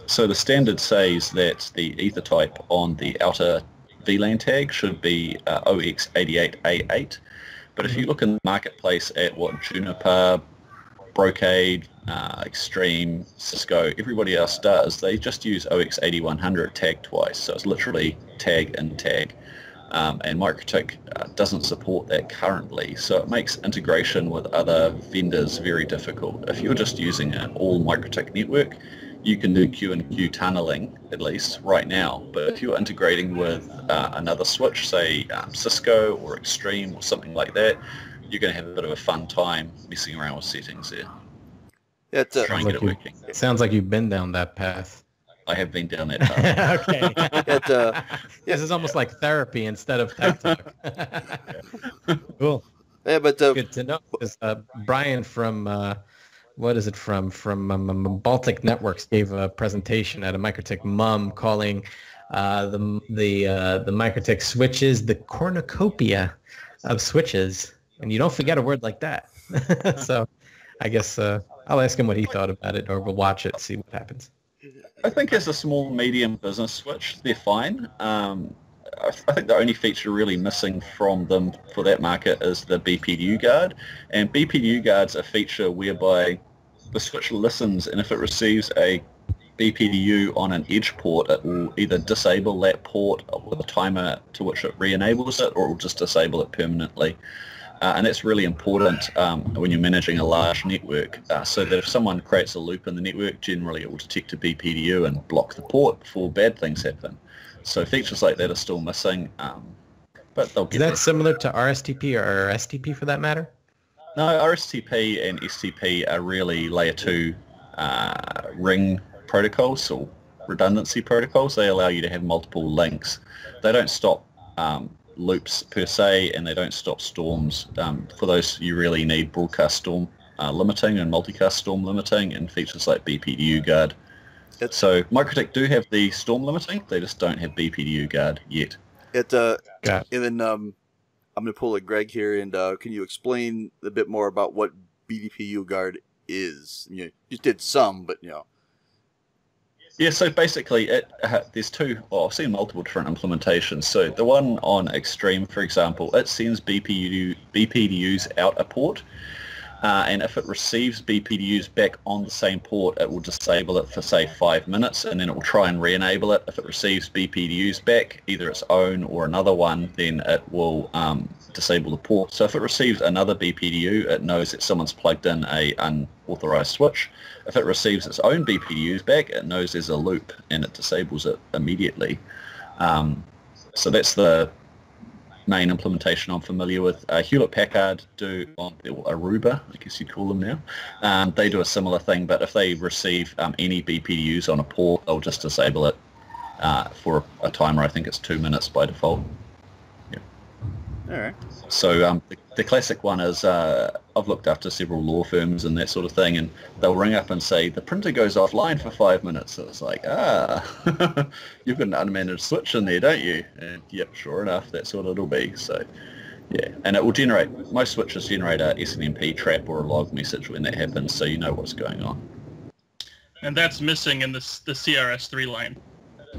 So the standard says that the ether type on the outer VLAN tag should be OX88A8. But if you look in the marketplace at what Juniper, Brocade, Extreme, Cisco, everybody else does, they just use OX8100 tag twice. So it's literally tag and tag. And Mikrotik doesn't support that currently. So it makes integration with other vendors very difficult. If you're just using an all Mikrotik network, you can do Q&Q tunneling, at least right now. But if you're integrating with another switch, say Cisco or Extreme or something like that, you're going to have a bit of a fun time messing around with settings there. Yeah, trying to get it working. It sounds like you've been down that path. I have been down that path. Okay. It, This is almost like therapy instead of tech talk. Cool. yeah, but Good to know. 'Cause, Brian from what is it from Baltic Networks gave a presentation at a Mikrotik Mum calling the Mikrotik switches the cornucopia of switches, and you don't forget a word like that. So I guess I'll ask him what he thought about it, or we'll watch it, see what happens. I think as a small, medium business switch, they're fine. I think the only feature really missing from them for that market is the BPDU guard. And BPDU guard's a feature whereby the switch listens, and if it receives a BPDU on an edge port, it will either disable that port with a timer to which it re-enables it, or it will just disable it permanently. And that's really important when you're managing a large network, so that if someone creates a loop in the network, generally it will detect a BPDU and block the port before bad things happen. So features like that are still missing, but they'll get Is that similar to RSTP or STP for that matter? No, RSTP and STP are really layer 2 ring protocols or redundancy protocols. They allow you to have multiple links. They don't stop loops per se, and they don't stop storms. For those, you really need broadcast storm limiting and multicast storm limiting and features like BPDU guard. So Mikrotik do have the storm limiting, they just don't have BPDU guard yet. and then I'm going to pull a Greg here, and can you explain a bit more about what BPDU guard is? You did some, but Yeah, so basically there's two, I've seen multiple different implementations. So the one on Extreme, for example, it sends BPDUs out a port, and if it receives BPDUs back on the same port, it will disable it for, say, 5 minutes, and then it will try and re-enable it. If it receives BPDUs back, either its own or another one, then it will disable the port. So if it receives another BPDU, it knows that someone's plugged in a unauthorized switch. If it receives its own BPDUs back, it knows there's a loop, and it disables it immediately. So that's the main implementation I'm familiar with. Hewlett-Packard do on Aruba, I guess you'd call them now. They do a similar thing, but if they receive any BPDUs on a port, they'll just disable it for a timer. I think it's 2 minutes by default. Yeah. all right. So the classic one is I've looked after several law firms and that sort of thing, and they'll ring up and say the printer goes offline for 5 minutes. So it's like, you've got an unmanaged switch in there, don't you? And yep, sure enough, that's what it'll be. So yeah, and it will generate, most switches generate a SNMP trap or a log message when that happens, so you know what's going on. And that's missing in the CRS3 line.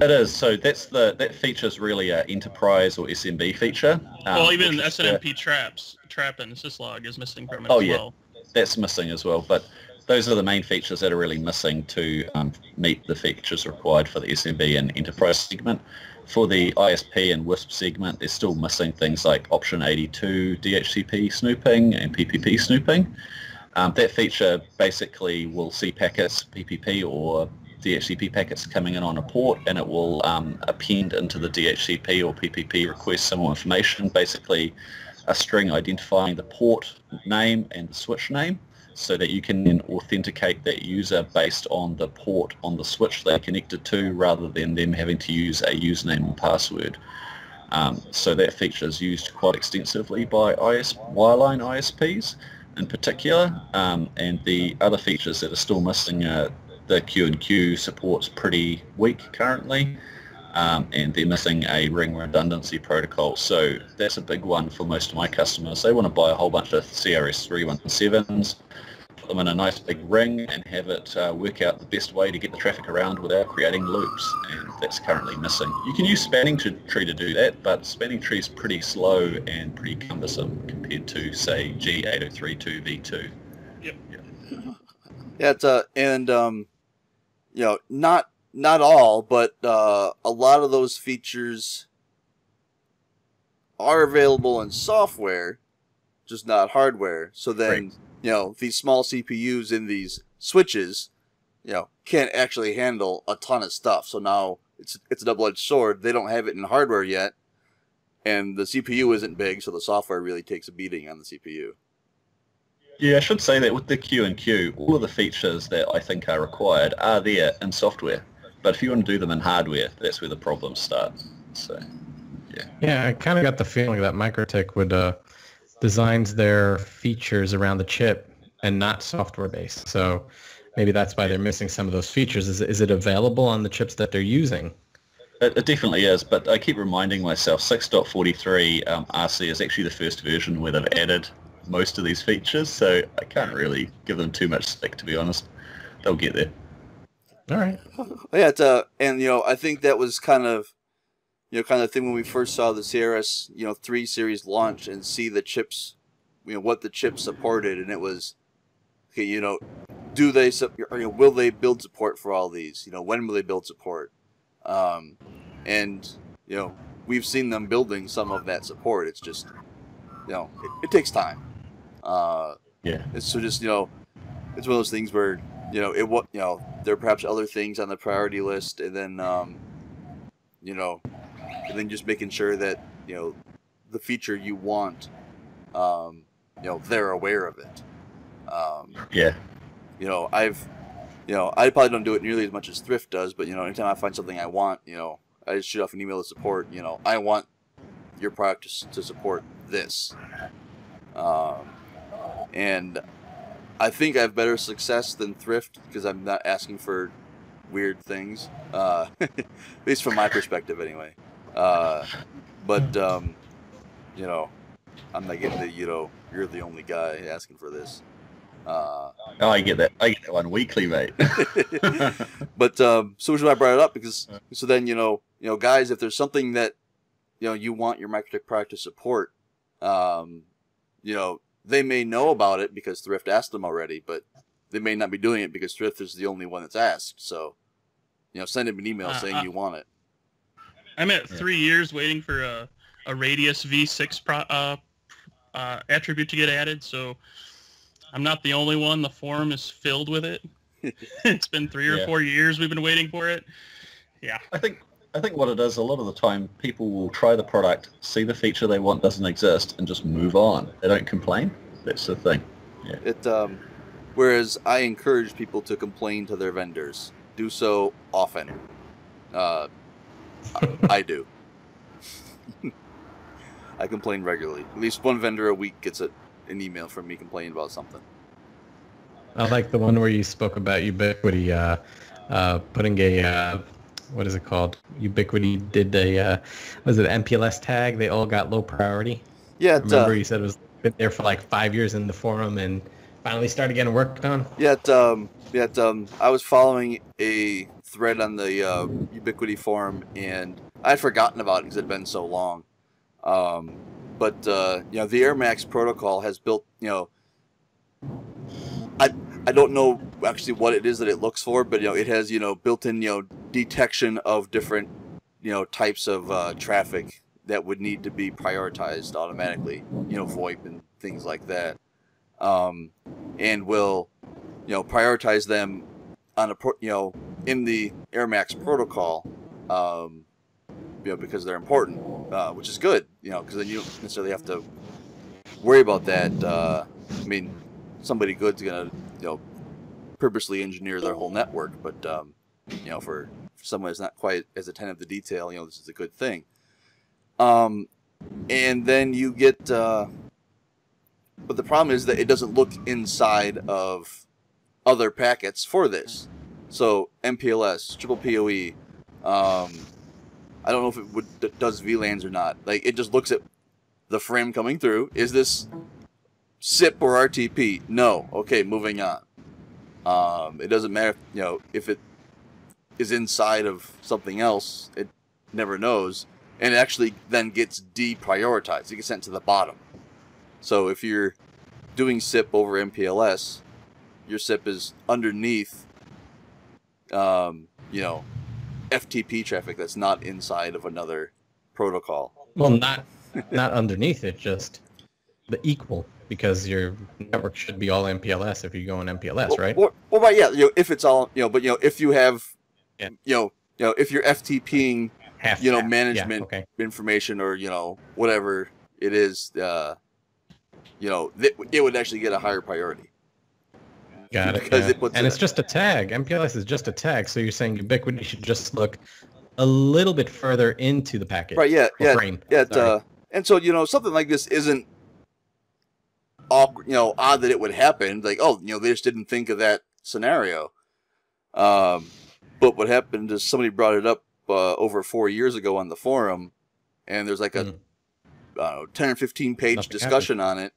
It is. So that feature is really an enterprise or SMB feature. Well, even SNMP trap and syslog is missing from it as well. That's missing as well. But those are the main features that are really missing to meet the features required for the SMB and enterprise segment. For the ISP and WISP segment, they're still missing things like option 82 DHCP snooping and PPP snooping. That feature basically will see packets, PPP or DHCP packets coming in on a port, and it will append into the DHCP or PPP request some more information, basically a string identifying the port name and the switch name, so that you can then authenticate that user based on the port on the switch they're connected to, rather than them having to use a username and password. So that feature is used quite extensively by wireline ISPs in particular, and the other features that are still missing are the Q&Q support's pretty weak currently, and they're missing a ring redundancy protocol. So that's a big one for most of my customers. They want to buy a whole bunch of CRS317s, put them in a nice big ring, and have it work out the best way to get the traffic around without creating loops, and that's currently missing. You can use spanning tree to do that, but spanning tree is pretty slow and pretty cumbersome compared to, say, G8032V2. Yep. Yeah, it's not all, but a lot of those features are available in software, just not hardware. So then, Right. These small CPUs in these switches, can't actually handle a ton of stuff. So now it's a double-edged sword. They don't have it in hardware yet, and the CPU isn't big, so the software really takes a beating on the CPU. Yeah, I should say that with the Q&Q, all of the features that I think are required are there in software. But if you want to do them in hardware, that's where the problems start. So, yeah. Yeah, I kind of got the feeling that Mikrotik would designs their features around the chip and not software based. So maybe that's why they're missing some of those features. Is it available on the chips that they're using? It definitely is, but I keep reminding myself 6.43 RC is actually the first version where they've added most of these features, so I can't really give them too much stick, to be honest. They'll get there. All right. Yeah, and I think that was kind of the thing when we first saw the CRS 3 series launch and see the chips, what the chips supported, and it was okay. Do they will they build support for all these? When will they build support? And we've seen them building some of that support. It's just it takes time. Yeah. It's just it's one of those things where there are perhaps other things on the priority list, and then and then just making sure that the feature you want, they're aware of it. Yeah. I probably don't do it nearly as much as Thrift does, but anytime I find something I want, I just shoot off an email to support. I want your product to support this, and I think I have better success than Thrift because I'm not asking for weird things, at least from my perspective, anyway. But I'm not getting the you're the only guy asking for this. I get that. I get that one weekly, mate. But so which is why I brought it up, because so then guys, if there's something that you want your Mikrotik product to support, they may know about it because Thrift asked them already, but they may not be doing it because Thrift is the only one that's asked. So send them an email saying you want it. I'm at 3 years waiting for a Radius V6 attribute to get added, so I'm not the only one. The forum is filled with it. It's been 3 or 4 years we've been waiting for it. Yeah. I think what it is, a lot of the time, people will try the product, see the feature they want doesn't exist, and just move on. They don't complain. That's the thing. Yeah. Whereas I encourage people to complain to their vendors. Do so often. I do. I complain regularly. At least one vendor a week gets an email from me complaining about something. I like the one where you spoke about Ubiquiti putting a what is it called? Ubiquiti did a was it MPLS tag? They all got low priority. Yeah. Remember you said it was been there for like 5 years in the forum and finally started getting worked on. Yeah. I was following a thread on the Ubiquiti forum, and I'd forgotten about it because it had been so long. But the AirMax protocol has built, I don't know actually what it is that it looks for, but it has built-in detection of different types of traffic that would need to be prioritized automatically, VoIP and things like that, and will prioritize them on a in the AirMax protocol, because they're important, which is good, because then you don't necessarily have to worry about that. I mean, somebody good's gonna purposely engineer their whole network, but for someone that's not quite as attentive to detail, this is a good thing. And then you get, but the problem is that it doesn't look inside of other packets for this. So MPLS, triple PoE, I don't know if it does VLANs or not. Like, it just looks at the frame coming through. Is this SIP or RTP? No. Okay, moving on. It doesn't matter, if it is inside of something else. It never knows, and it actually then gets deprioritized. It gets sent to the bottom. So if you're doing SIP over MPLS, your SIP is underneath, FTP traffic that's not inside of another protocol. Well, not underneath it, just the equal, because your network should be all MPLS if you go on MPLS, right? Well, yeah, if it's all, but if you have, if you're FTPing, management information or whatever it is, it would actually get a higher priority. Got it. because Yeah. it puts And it, it's just a tag. MPLS is just a tag. So you're saying Ubiquity should just look a little bit further into the package. right. Yeah, Or yeah, frame. yeah. Sorry. And so something like this isn't awkward, odd that it would happen. Like, oh, they just didn't think of that scenario. But what happened is somebody brought it up over 4 years ago on the forum, and there's like a 10 or 15 page Nothing discussion on it.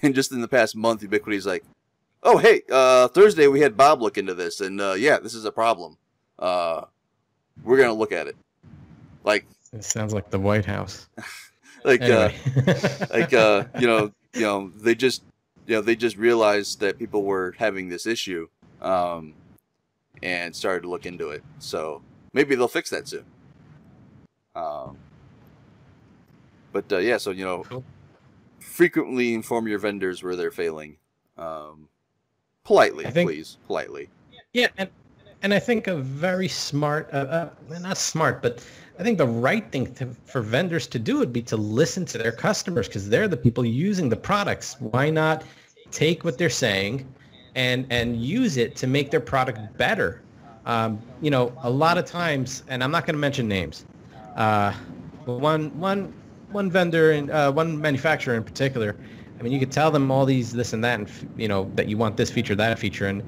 And just in the past month, Ubiquity's like, oh, hey, Thursday we had Bob look into this, and yeah, this is a problem. We're gonna look at it. Like, It sounds like the White House. like, Anyway. they just realized that people were having this issue, and started to look into it. So maybe they'll fix that soon. But yeah, so Cool. frequently inform your vendors where they're failing. Politely, please, politely. Yeah, and I think a very smart, not smart, but I think the right thing for vendors to do would be to listen to their customers, because they're the people using the products. Why not take what they're saying and use it to make their product better? A lot of times, and I'm not going to mention names, one vendor and one manufacturer in particular, I mean, you could tell them all this and that, and that you want this feature, that feature, and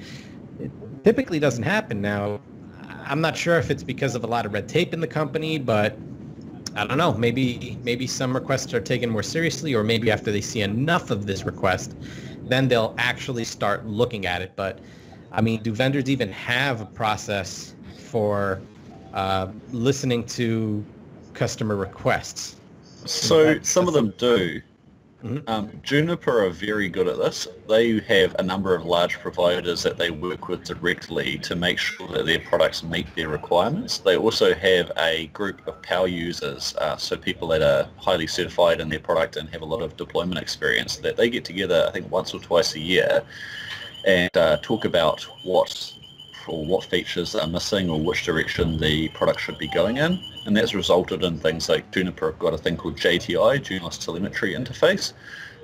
it typically doesn't happen. Now, I'm not sure if it's because of a lot of red tape in the company, but I don't know. Maybe some requests are taken more seriously, or maybe after they see enough of this request, then they'll actually start looking at it. But I mean, do vendors even have a process for listening to customer requests? So some of them do. Mm-hmm. Juniper are very good at this. They have a number of large providers that they work with directly to make sure that their products meet their requirements. They also have a group of power users, so people that are highly certified in their product and have a lot of deployment experience, that they get together, I think, once or twice a year and talk about what features are missing or which direction the product should be going in. And that's resulted in things like Juniper have got a thing called JTI, Junos Telemetry Interface,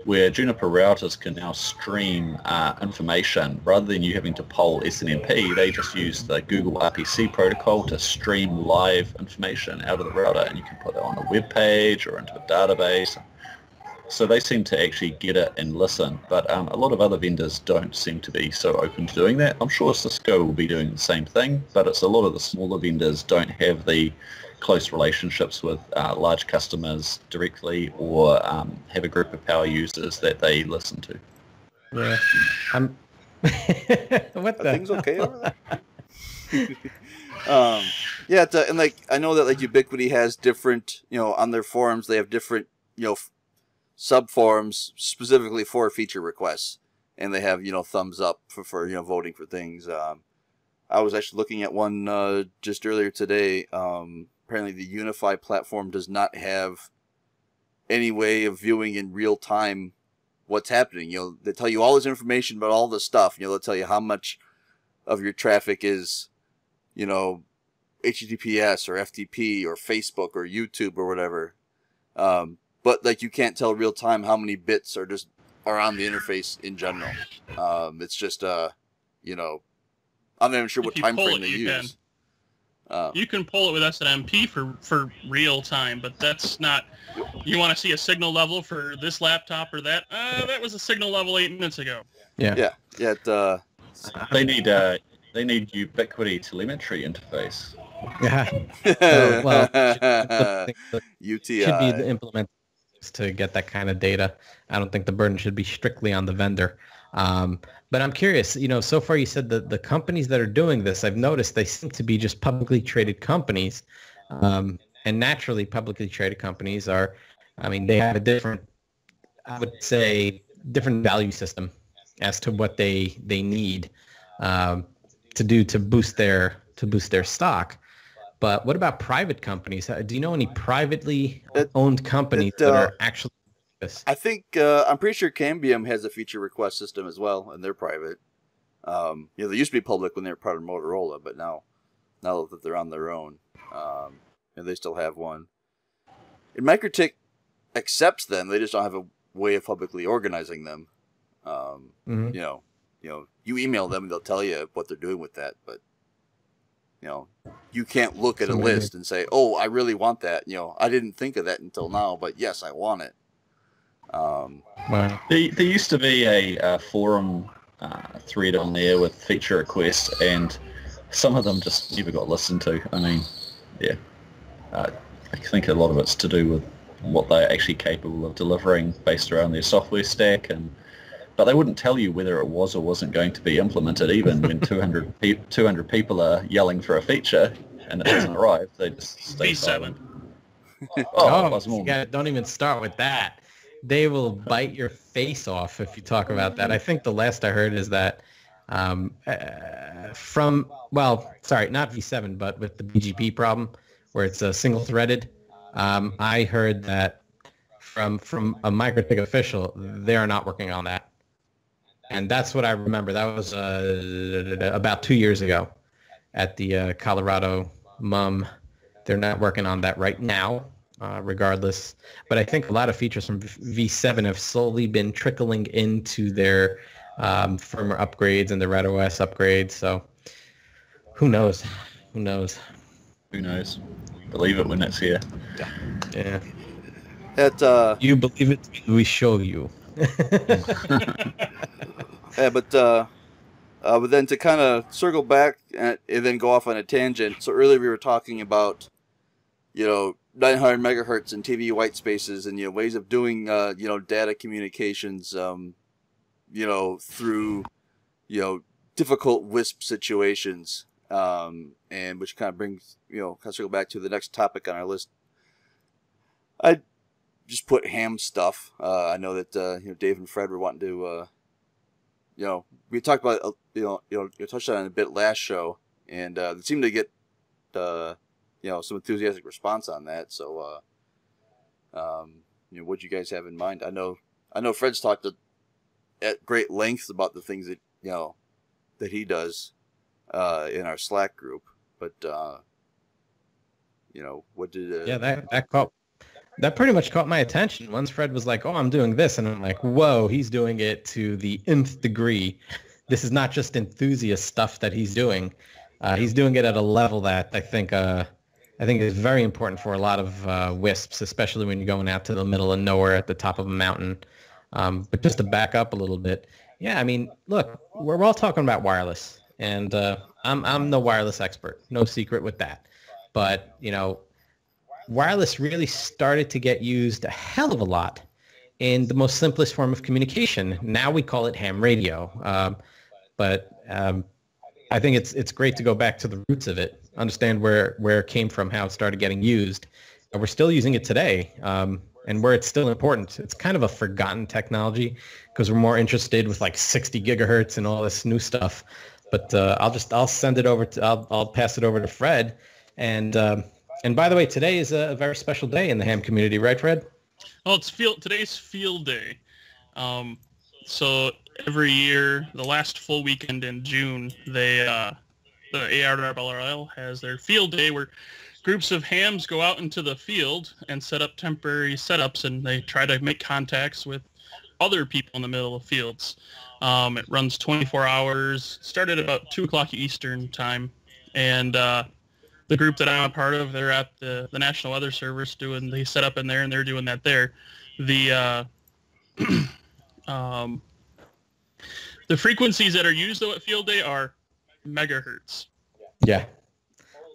where Juniper routers can now stream information. Rather than you having to poll SNMP, they just use the Google RPC protocol to stream live information out of the router, and you can put it on a web page or into a database. So they seem to actually get it and listen, but a lot of other vendors don't seem to be so open to doing that. I'm sure Cisco will be doing the same thing, but it's a lot of the smaller vendors don't have the close relationships with large customers directly, or have a group of power users that they listen to. Yeah. What the? Are things okay over there? Yeah, and like I know that like Ubiquity has different, on their forums they have different, sub forums specifically for feature requests, and they have thumbs up for voting for things. I was actually looking at one just earlier today. Apparently the Unify platform does not have any way of viewing in real time what's happening. They tell you all this information about all this stuff. They'll tell you how much of your traffic is HTTPS or FTP or Facebook or YouTube or whatever. But like you can't tell real time how many bits are on the interface in general. It's just I'm not even sure what time frame they use. You can pull it with SNMP for real time, but that's not. You want to see a signal level for this laptop or that? That was a signal level 8 minutes ago. Yeah. They need Ubiquity telemetry interface. Yeah. Well, UTI should be implemented to get that kind of data. I don't think the burden should be strictly on the vendor. But I'm curious, so far you said that the companies that are doing this, I've noticed they seem to be just publicly traded companies. And naturally, publicly traded companies they have a different, I would say, different value system as to what they need to do to boost their stock. But what about private companies? Do you know any privately owned companies that are actually doing this? I think I'm pretty sure Cambium has a feature request system as well, and they're private. They used to be public when they were part of Motorola, but now that they're on their own, they still have one. And Mikrotik accepts them; they just don't have a way of publicly organizing them. you email them and they'll tell you what they're doing with that, but you can't look at a list and say, oh, I really want that. I didn't think of that until now, but yes, I want it. Wow. There used to be a forum thread on there with feature requests, and some of them just never got listened to. I mean, yeah, I think a lot of it's to do with what they're actually capable of delivering based around their software stack, but they wouldn't tell you whether it was or wasn't going to be implemented, even when 200 people are yelling for a feature and it doesn't arrive. They just stay V7. silent. Don't even start with that. They will bite your face off if you talk about that. I think the last I heard is that not V7, but with the BGP problem where it's a single-threaded, I heard that from a Mikrotik official, they are not working on that. And that's what I remember. That was about 2 years ago at the Colorado MUM. They're not working on that right now, regardless. But I think a lot of features from V7 have slowly been trickling into their firmware upgrades and the Red OS upgrades. So who knows? Who knows? Who knows? Believe it when it's here. Yeah. You believe it, we show you. Yeah, but then to kind of circle back and then go off on a tangent. So earlier we were talking about, 900 megahertz and TV white spaces and ways of doing data communications, through difficult WISP situations, and which kind of brings kind of circle back to the next topic on our list. I just put ham stuff. I know that Dave and Fred were wanting to. We talked about, you touched on it a bit last show, and it seemed to get, some enthusiastic response on that. So, what do you guys have in mind? I know Fred's talked at great lengths about the things that, that he does, in our Slack group, but, what did, that pretty much caught my attention. Once Fred was like, oh, I'm doing this. And I'm like, whoa, he's doing it to the nth degree. This is not just enthusiast stuff that he's doing. He's doing it at a level that I think is very important for a lot of WISPs, especially when you're going out to the middle of nowhere at the top of a mountain. But just to back up a little bit. Yeah, I mean, look, we're all talking about wireless. And I'm no wireless expert. No secret with that. But, wireless really started to get used a hell of a lot in the most simplest form of communication. Now we call it ham radio. But I think it's great to go back to the roots of it, understand where it came from, how it started getting used. And we're still using it today, and where it's still important. It's kind of a forgotten technology because we're more interested with like 60 gigahertz and all this new stuff. But I'll send it over I'll pass it over to Fred. And by the way, today is a very special day in the ham community, right, Fred? Well, today's field day. So every year, the last full weekend in June, the ARRL has their field day where groups of hams go out into the field and set up temporary setups, and they try to make contacts with other people in the middle of fields. It runs 24 hours, started about 2 o'clock Eastern time, and the group that I'm a part of, they're at the National Weather Service they set up in there, and they're doing that there. The the frequencies that are used though at field day are megahertz. Yeah.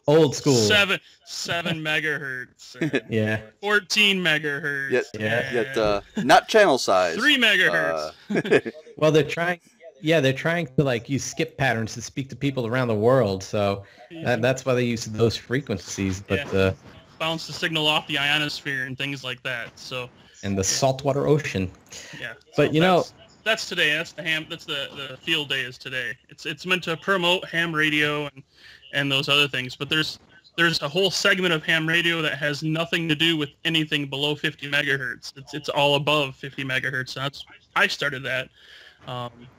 Old school. 7 megahertz. Yeah. 14 megahertz. Yet not channel size. 3 megahertz. Well, they're trying to like use skip patterns to speak to people around the world. So that's why they use those frequencies. But bounce the signal off the ionosphere and things like that. So and the saltwater ocean. Yeah. But that's today. That's the field day is today. It's meant to promote ham radio and those other things. But there's a whole segment of ham radio that has nothing to do with anything below 50 megahertz. It's all above 50 megahertz. I started that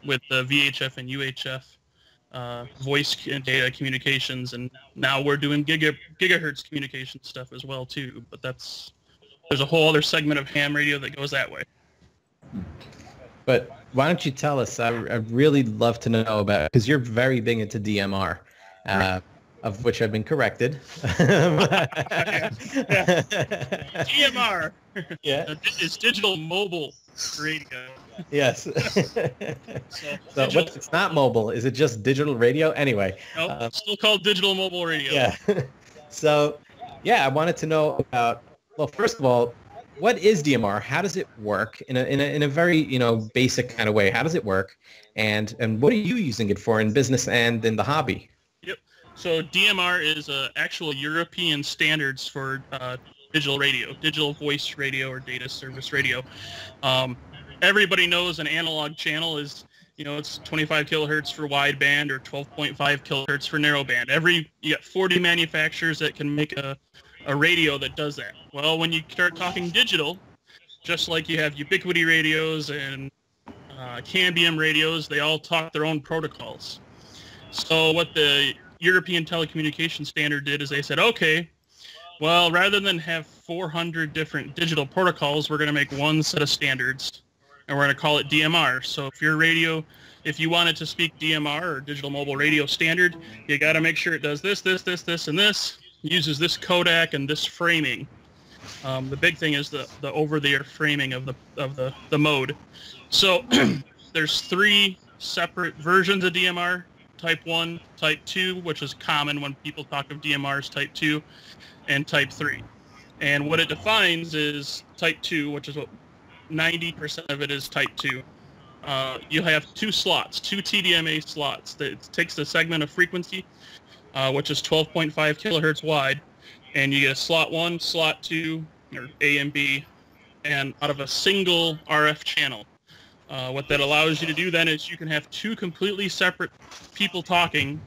with the VHF and UHF voice and data communications, and now we're doing gigahertz communication stuff as well too. But there's a whole other segment of ham radio that goes that way. But why don't you tell us? I'd really love to know about, because you're very big into DMR, of which I've been corrected. DMR. Yeah. It's digital mobile radio. Yes. So what? It's not mobile. Is it just digital radio? Anyway. Nope, still called digital mobile radio. Yeah. So, yeah, I wanted to know about. Well, first of all, what is DMR? How does it work in a very basic kind of way? How does it work? And what are you using it for in business and in the hobby? Yep. So DMR is actual European standards for digital radio, digital voice radio, or data service radio. Everybody knows an analog channel is, it's 25 kilohertz for wideband or 12.5 kilohertz for narrowband. You got 40 manufacturers that can make a radio that does that. Well, when you start talking digital, just like you have ubiquity radios and Cambium radios, they all talk their own protocols. So what the European telecommunication standard did is they said, okay, well, rather than have 400 different digital protocols, we're going to make one set of standards, and we're going to call it DMR. So if you wanted to speak DMR, or digital mobile radio standard, you got to make sure it does this, and this, uses this codec and this framing. The big thing is the over-the-air framing of the mode. So there's 3 separate versions of DMR: Type 1, Type 2, which is common when people talk of DMRs, Type 2, and Type 3. And what it defines is Type 2, which is what 90% of it is Type 2. You have 2 slots, 2 TDMA slots. That takes the segment of frequency, which is 12.5 kilohertz wide, and you get a slot 1, slot 2, or A and B, and out of a single RF channel. What that allows you to do then is you can have 2 completely separate people talking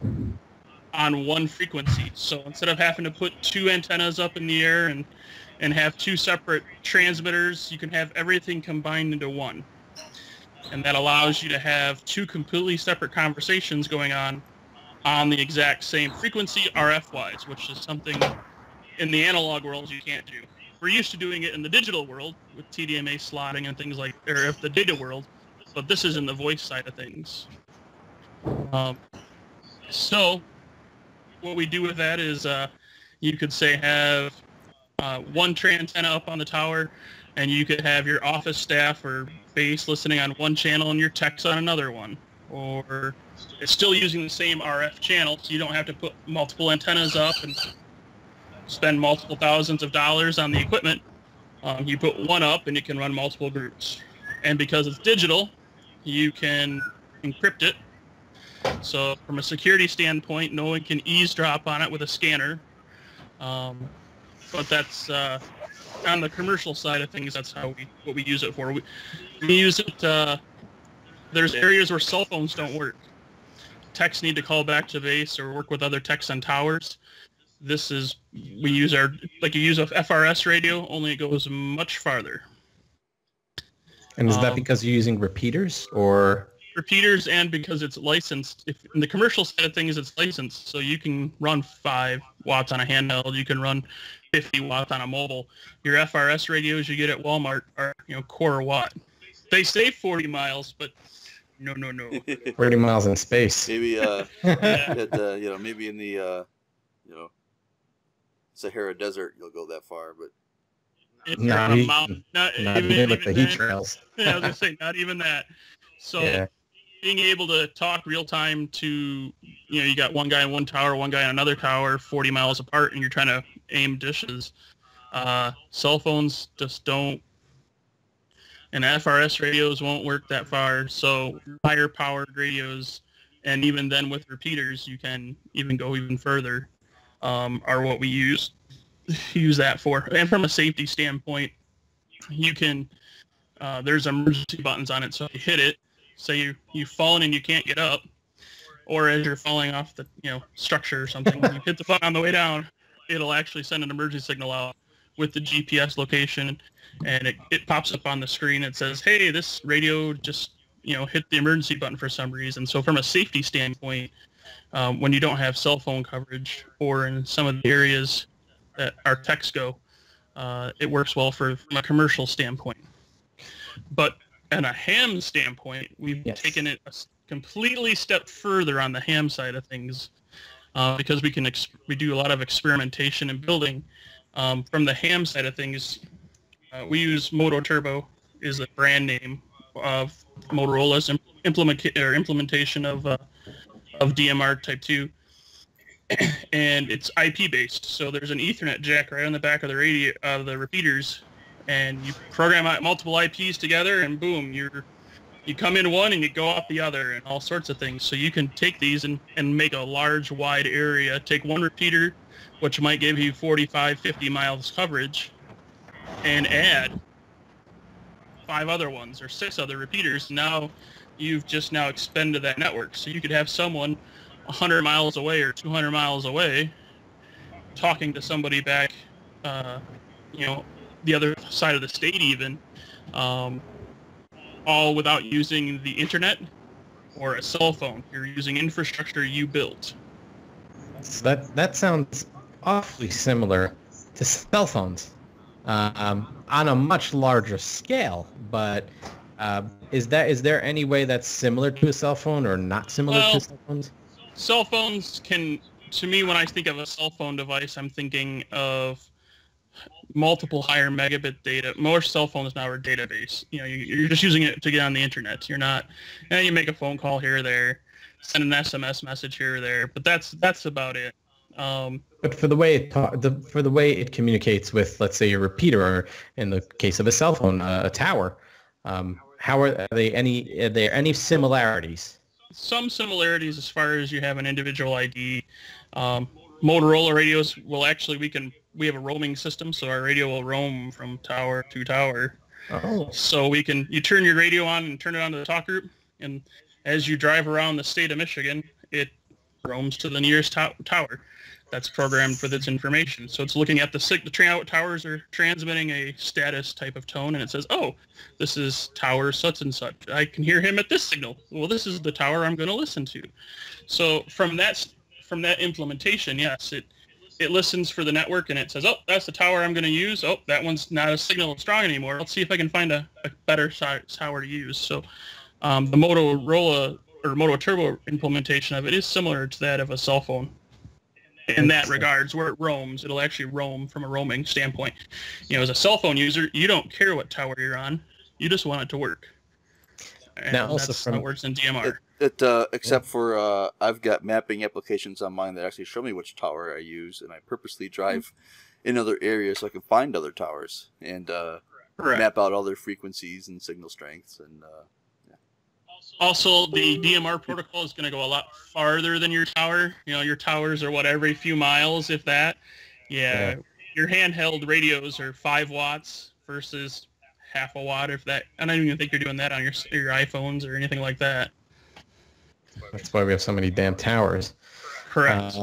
on one frequency. So instead of having to put 2 antennas up in the air and have 2 separate transmitters, you can have everything combined into one. And that allows you to have 2 completely separate conversations going on the exact same frequency RF-wise, which is something in the analog world you can't do. We're used to doing it in the digital world with TDMA slotting and things like, or the data world, but this is in the voice side of things. So what we do with that is you could say have 1 tray antenna up on the tower, and you could have your office staff or base listening on one channel and your techs on another one. Or it's still using the same RF channel, so you don't have to put multiple antennas up and spend multiple thousands of dollars on the equipment. You put one up and you can run multiple groups. And because it's digital, you can encrypt it. So from a security standpoint, no one can eavesdrop on it with a scanner. But that's on the commercial side of things. That's what we use it for. We use it. There's areas where cell phones don't work. Techs need to call back to base or work with other techs on towers. You use a FRS radio, only it goes much farther. And is that because you're using repeaters, or? Repeaters, and because it's licensed. In the commercial side of things, it's licensed, so you can run 5 watts on a handheld, you can run 50 watts on a mobile. Your FRS radios you get at Walmart are, quarter watt. They say 40 miles, but no. 40 miles in space. Maybe, maybe in the, Sahara Desert, you'll go that far, but not even with the heat trails. Yeah, I was gonna say not even that. So being able to talk real time to, you got one guy in one tower, one guy in another tower, 40 miles apart, and you're trying to aim dishes. Cell phones just don't, and FRS radios won't work that far. So higher powered radios, and even then with repeaters, you can even go even further. Are what we use that for. And from a safety standpoint, you can there's emergency buttons on it, so if you hit it, say you've fallen and you can't get up, or as you're falling off the structure or something, you hit the button on the way down, it'll actually send an emergency signal out with the GPS location, and it pops up on the screen. It says, hey, this radio just hit the emergency button for some reason. So from a safety standpoint, when you don't have cell phone coverage, or in some of the areas that our techs go, it works well from a commercial standpoint. But and a ham standpoint, we've taken it a completely step further on the ham side of things, because we do a lot of experimentation and building. From the ham side of things, we use Moto Turbo is the brand name of Motorola's implementation of DMR Type 2, and it's IP based. So there's an Ethernet jack right on the back of the repeaters, and you program out multiple IPs together, and boom, you come in one and you go out the other, and all sorts of things. So you can take these and make a large, wide area. Take one repeater, which might give you 45, 50 miles coverage, and add 5 other ones or 6 other repeaters. Now you've just expanded that network. So you could have someone 100 miles away or 200 miles away talking to somebody back, the other side of the state even, all without using the internet or a cell phone. You're using infrastructure you built. So that sounds awfully similar to cell phones, on a much larger scale. But is there any way that's similar to a cell phone or not similar to cell phones? Cell phones can, to me, when I think of a cell phone device, I'm thinking of multiple higher megabit data. Most cell phones now are database. You're just using it to get on the internet. You're not, you make a phone call here or there, send an SMS message here or there, but that's about it. But for the way it communicates with, let's say, your repeater, or in the case of a cell phone, a tower, are there any similarities? Some similarities as far as you have an individual ID. Motorola radios will we have a roaming system, so our radio will roam from tower to tower. Oh. So you turn your radio on and turn it on to the talk group, and as you drive around the state of Michigan, it roams to the nearest tower that's programmed for this information. So it's looking at the towers are transmitting a status type of tone, and it says, oh, this is tower such and such. I can hear him at this signal. Well, this is the tower I'm going to listen to. So from that implementation, yes, it listens for the network, and it says, oh, that's the tower I'm going to use. Oh, that one's not a signal strong anymore. Let's see if I can find a better tower to use. So the Motorola or Moto Turbo implementation of it is similar to that of a cell phone in that regards, where it roams. It'll actually roam from a roaming standpoint. As a cell phone user, you don't care what tower you're on. You just want it to work. And now, also that's how it works in DMR. Except for I've got mapping applications on mine that actually show me which tower I use, and I purposely drive in other areas so I can find other towers and map out all their frequencies and signal strengths. And Also, the DMR protocol is going to go a lot farther than your tower. Your towers are every few miles, if that. Yeah. Your handheld radios are 5 watts versus half a watt, if that. I don't even think you're doing that on your iPhones or anything like that. That's why we have so many damn towers. Correct.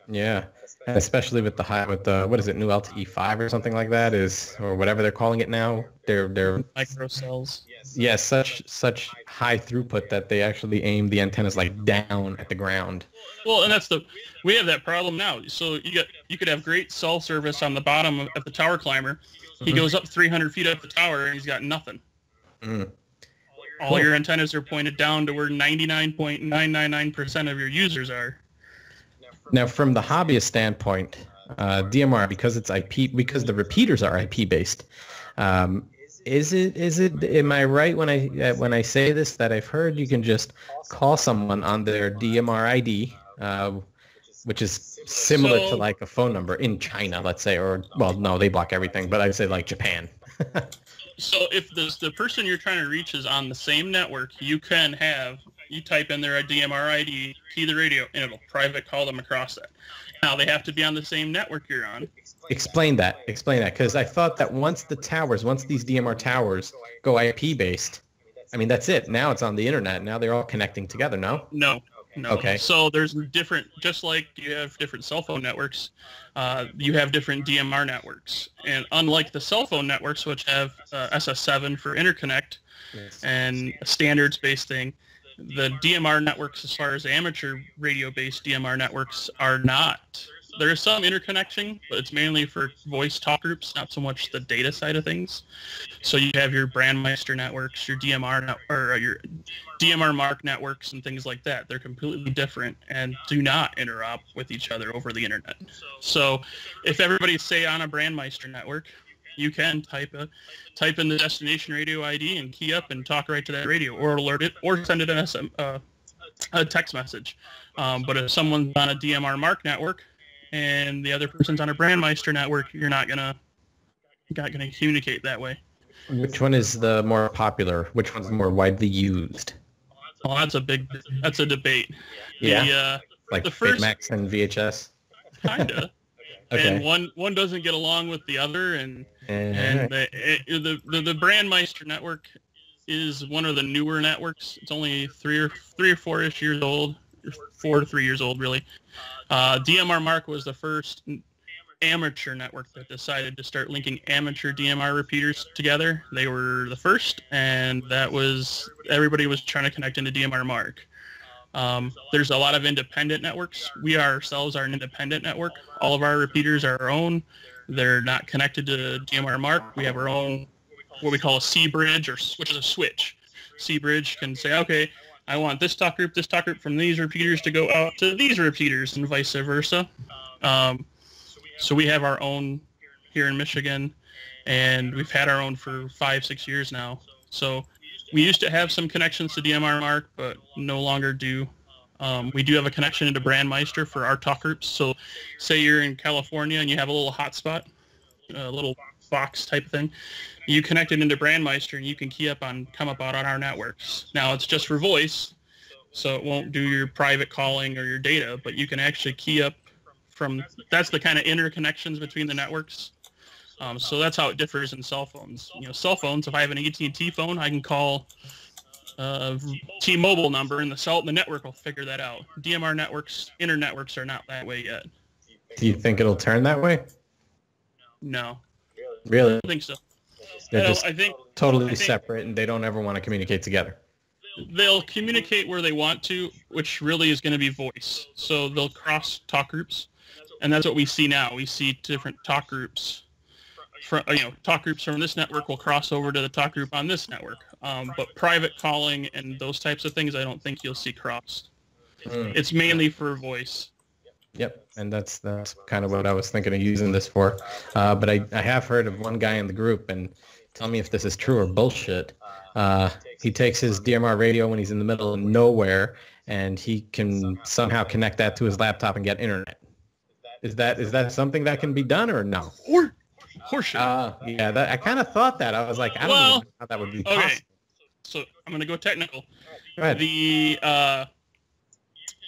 Yeah, and especially with the what is it, new LTE 5 or something like that or whatever they're calling it now. They're microcells. Yeah, such high throughput that they actually aim the antennas down at the ground. Well, and we have that problem now. So you could have great cell service on the bottom of the tower climber. He goes up 300 feet up the tower and he's got nothing. All your antennas are pointed down to where 99.999% of your users are. Now, from the hobbyist standpoint, DMR, because it's IP, because the repeaters are IP based, is it? Am I right when I say this, that I've heard you can just call someone on their DMR ID, which is similar to a phone number in China, let's say, or no, they block everything, but I'd say Japan. So if the person you're trying to reach is on the same network, you type in their DMR ID, key the radio, and it'll private call them across that. Now, they have to be on the same network you're on. Explain that, because I thought that once these DMR towers go IP-based, that's it. Now it's on the internet. Now they're all connecting together, no? No. Okay. So there's just like you have different cell phone networks, you have different DMR networks. And unlike the cell phone networks, which have SS7 for interconnect and a standards-based thing, the DMR networks, as far as amateur radio-based DMR networks, are not. there is some interconnection, but it's mainly for voice talk groups, not so much the data side of things. So you have your Brandmeister networks, your or your DMR Mark networks, and things like that. They're completely different and do not interop with each other over the internet. So if everybody's, say, on a Brandmeister network, you can type in the destination radio ID and key up and talk right to that radio, or alert it, or send it a text message. But if someone's on a DMR Mark network and the other person's on a Brandmeister network, you're not gonna communicate that way. Which one is the more popular? Which one's more widely used? Well, that's a debate. Yeah. The first Betamax and VHS. Kinda. Okay. And one doesn't get along with the other, and the Brandmeister network is one of the newer networks. It's only three or 4-ish years old, 4 to 3 years old, really. DMR Mark was the first amateur network that decided to start linking amateur DMR repeaters together. They were the first, and everybody was trying to connect into DMR Mark. There's a lot of independent networks. We ourselves are an independent network. All of our repeaters are our own. They're not connected to DMR Mark. We have our own, what we call a C bridge, which is a switch. C bridge can say, okay, I want this talk group from these repeaters to go out to these repeaters, and vice versa. So we have our own here in Michigan, and we've had our own for 5-6 years now. So we used to have some connections to DMR Mark, but no longer do. We do have a connection into Brandmeister for our talk groups. So say you're in California and you have a little hotspot, a little box type thing. You connect it into Brandmeister and you can come up out on our networks. Now it's just for voice, so it won't do your private calling or your data, but you can actually key up that's the kind of interconnections between the networks. So that's how it differs in cell phones. Cell phones, if I have an AT&T phone, I can call T-Mobile number, and the network will figure that out. DMR networks, internetworks are not that way yet. Do you think it'll turn that way? No. Really? I don't think so. They're just I think totally separate, and they don't ever want to communicate together. They'll communicate where they want to, which really is going to be voice. So they'll cross talk groups, and that's what we see now. We see different talk groups. Talk groups from this network will cross over to the talk group on this network. But private calling and those types of things, I don't think you'll see crossed. It's mainly for voice. Yep, and that's kind of what I was thinking of using this for. But I have heard of one guy in the group, and tell me if this is true or bullshit. He takes his DMR radio when he's in the middle of nowhere, and he can somehow connect that to his laptop and get internet. Is that something that can be done or no? Horseshit. Yeah, I kind of thought that. I was like, I don't know how that would be possible. Okay, so I'm going to go technical. Go ahead.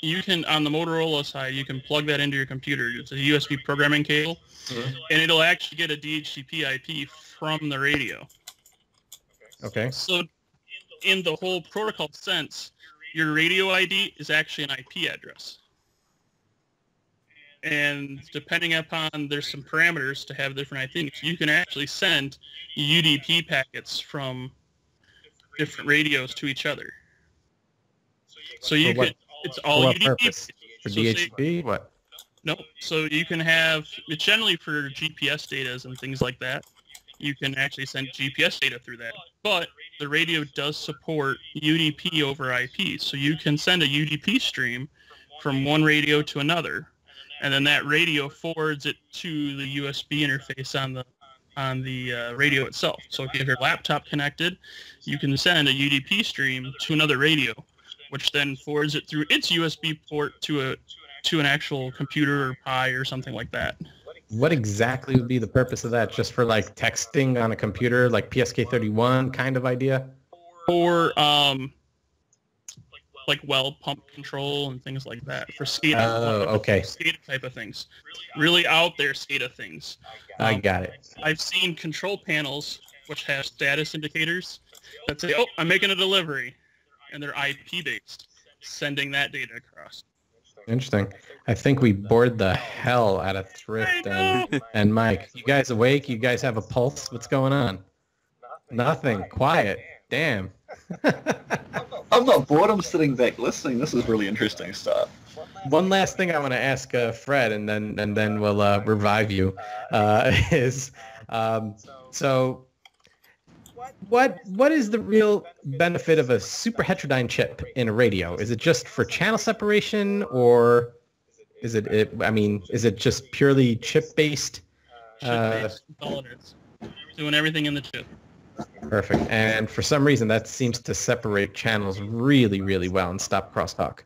You can, on the Motorola side, you can plug that into your computer. It's a USB programming cable, and it'll actually get a DHCP IP from the radio. Okay. So in the whole protocol sense, your radio ID is actually an IP address. And depending upon, there's some parameters to have different IPs. You can actually send UDP packets from different radios to each other. So you could, it's all for what UDP. Purpose? For DHCP? What? No. So you can have, it's generally for GPS data and things like that. You can actually send GPS data through that. But the radio does support UDP over IP. So you can send a UDP stream from one radio to another, and then that radio forwards it to the USB interface on the radio itself. So if you have your laptop connected, you can send a UDP stream to another radio, which then forwards it through its USB port to an actual computer or Pi or something like that. What exactly would be the purpose of that? Just for like texting on a computer, like PSK31 kind of idea? Or like well pump control and things like that for SCADA. Oh, okay. SCADA type of things. Really out there SCADA things. I got it. I've seen control panels which have status indicators that say, oh, I'm making a delivery, and they're IP based, sending that data across. Interesting. I think we bored the hell out of Thrift and Mike. You guys awake? You guys have a pulse? What's going on? Nothing. Quiet. Damn. I'm not bored. I'm sitting back listening. This is really interesting stuff. one last thing I want to ask Fred, and then we'll revive you. Is so what is the real benefit of a super heterodyne chip in a radio? Is it just for channel separation, or is is it just purely chip based? Chip-based, that's all it is. Doing everything in the chip. Perfect. And for some reason, that seems to separate channels really, really well and stop crosstalk.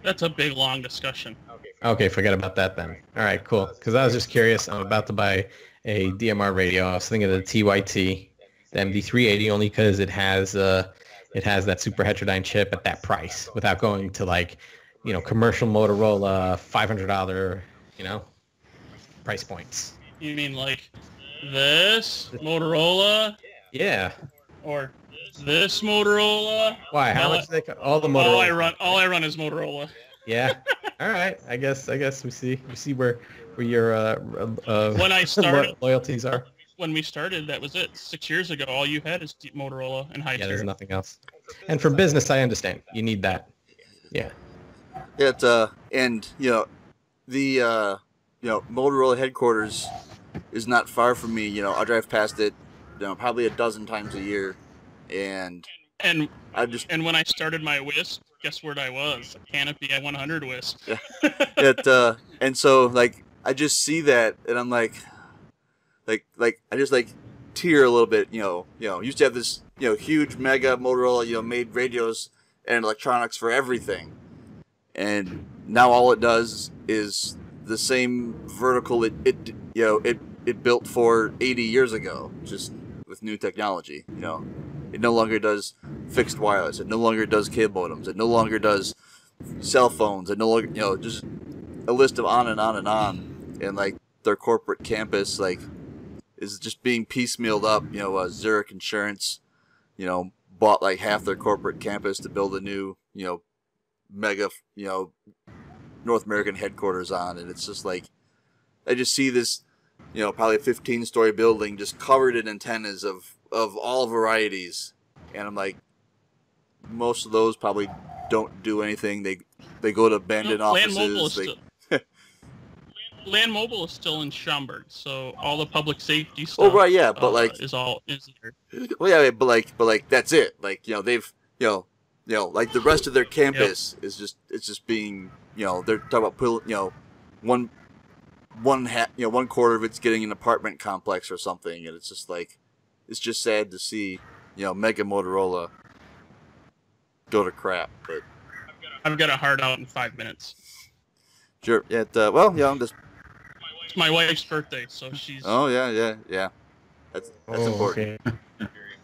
That's a big, long discussion. Okay, forget about that then. All right, cool. Because I was just curious. I'm about to buy a DMR radio. I was thinking of the TYT, the MD380, only because it has that super heterodyne chip at that price, without going to commercial Motorola $500, price points. You mean like this Motorola? Yeah. Or this Motorola? Why? How much they all the Motorola? All I run is Motorola. Yeah. All right. I guess we see where your when I started loyalties are. When we started, that was it. 6 years ago, all you had is Motorola and high tier. Yeah, there's nothing else. And for business, I understand. You need that. Yeah. Yeah. And the Motorola headquarters is not far from me. I drive past it, probably a dozen times a year, and when I started my WISP, guess where I was? A Canopy I-100 WISP. And so I just see that, and I'm like I just tear a little bit. Used to have this huge mega Motorola made radios and electronics for everything, and now all it does is the same vertical it built for 80 years ago, just with new technology. It no longer does fixed wireless. It no longer does cable modems. It no longer does cell phones. It no longer, just a list of on and on and on. And their corporate campus is just being piecemealed up. Zurich Insurance, bought half their corporate campus to build a new, mega, North American headquarters on, and it's just I just see this, probably a 15-story building just covered in antennas of all varieties, and I'm like, most of those probably don't do anything. They go to abandoned offices. Land Mobile is still in Schaumburg, so all the public safety stuff. Oh right, yeah, but is there. Well, yeah, but that's it. They've the rest of their campus is just being they're talking about putting one quarter of it's getting an apartment complex or something, and it's just it's just sad to see mega Motorola go to crap. But I've got a hard out in 5 minutes. Sure. Yeah. I'm just. It's my wife's birthday, so she's. Oh yeah. That's important. Okay.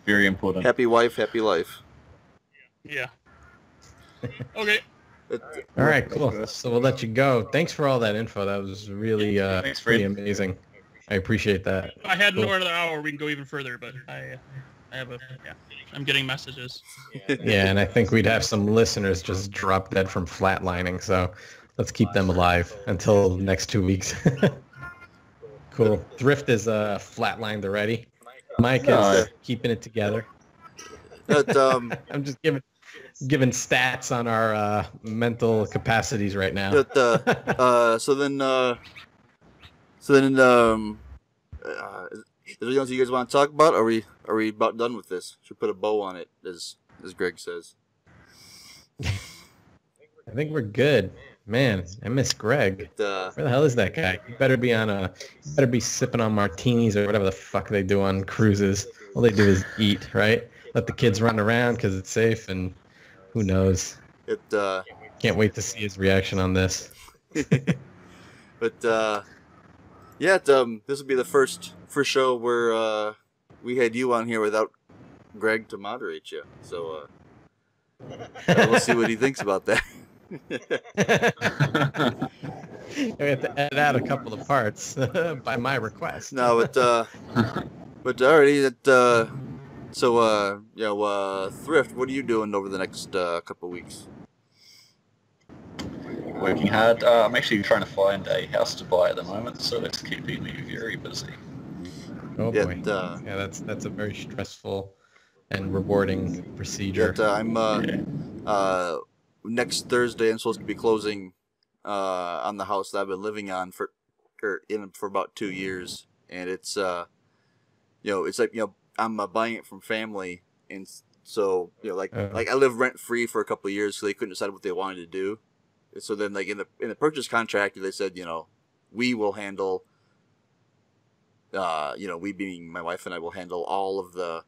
Very important. Happy wife, happy life. Yeah. Okay. All right, cool. So we'll let you go. Thanks for all that info. That was really pretty amazing. I appreciate that. If I had another hour, we can go even further, but I'm getting messages. Yeah, and I think we'd have some listeners just drop dead from flatlining, so let's keep them alive until next 2 weeks. Cool. Thrift is flatlined already. Mike is keeping it together. But, I'm just giving stats on our mental capacities right now. But, so then, is there anything else you guys want to talk about? Are we about done with this? Should put a bow on it, as Greg says. I think we're good. Man, I miss Greg. Where the hell is that guy? He better be sipping on martinis or whatever the fuck they do on cruises. All they do is eat, right? Let the kids run around because it's safe, and who knows? Can't wait to see his reaction on this. But this will be the first show where we had you on here without Greg to moderate you. So we'll see what he thinks about that. We have to edit out a couple of parts by my request. No, but already Thrift, what are you doing over the next couple of weeks? Working hard. I'm actually trying to find a house to buy at the moment, so that's keeping me very busy. Oh boy. Yeah, that's a very stressful and rewarding procedure. I'm next Thursday I'm supposed to be closing on the house that I've been living on for about 2 years, and it's it's like I'm buying it from family, and so like I lived rent free for a couple of years, so they couldn't decide what they wanted to do. And so then like in the purchase contract they said we will handle we being my wife and I will handle all of the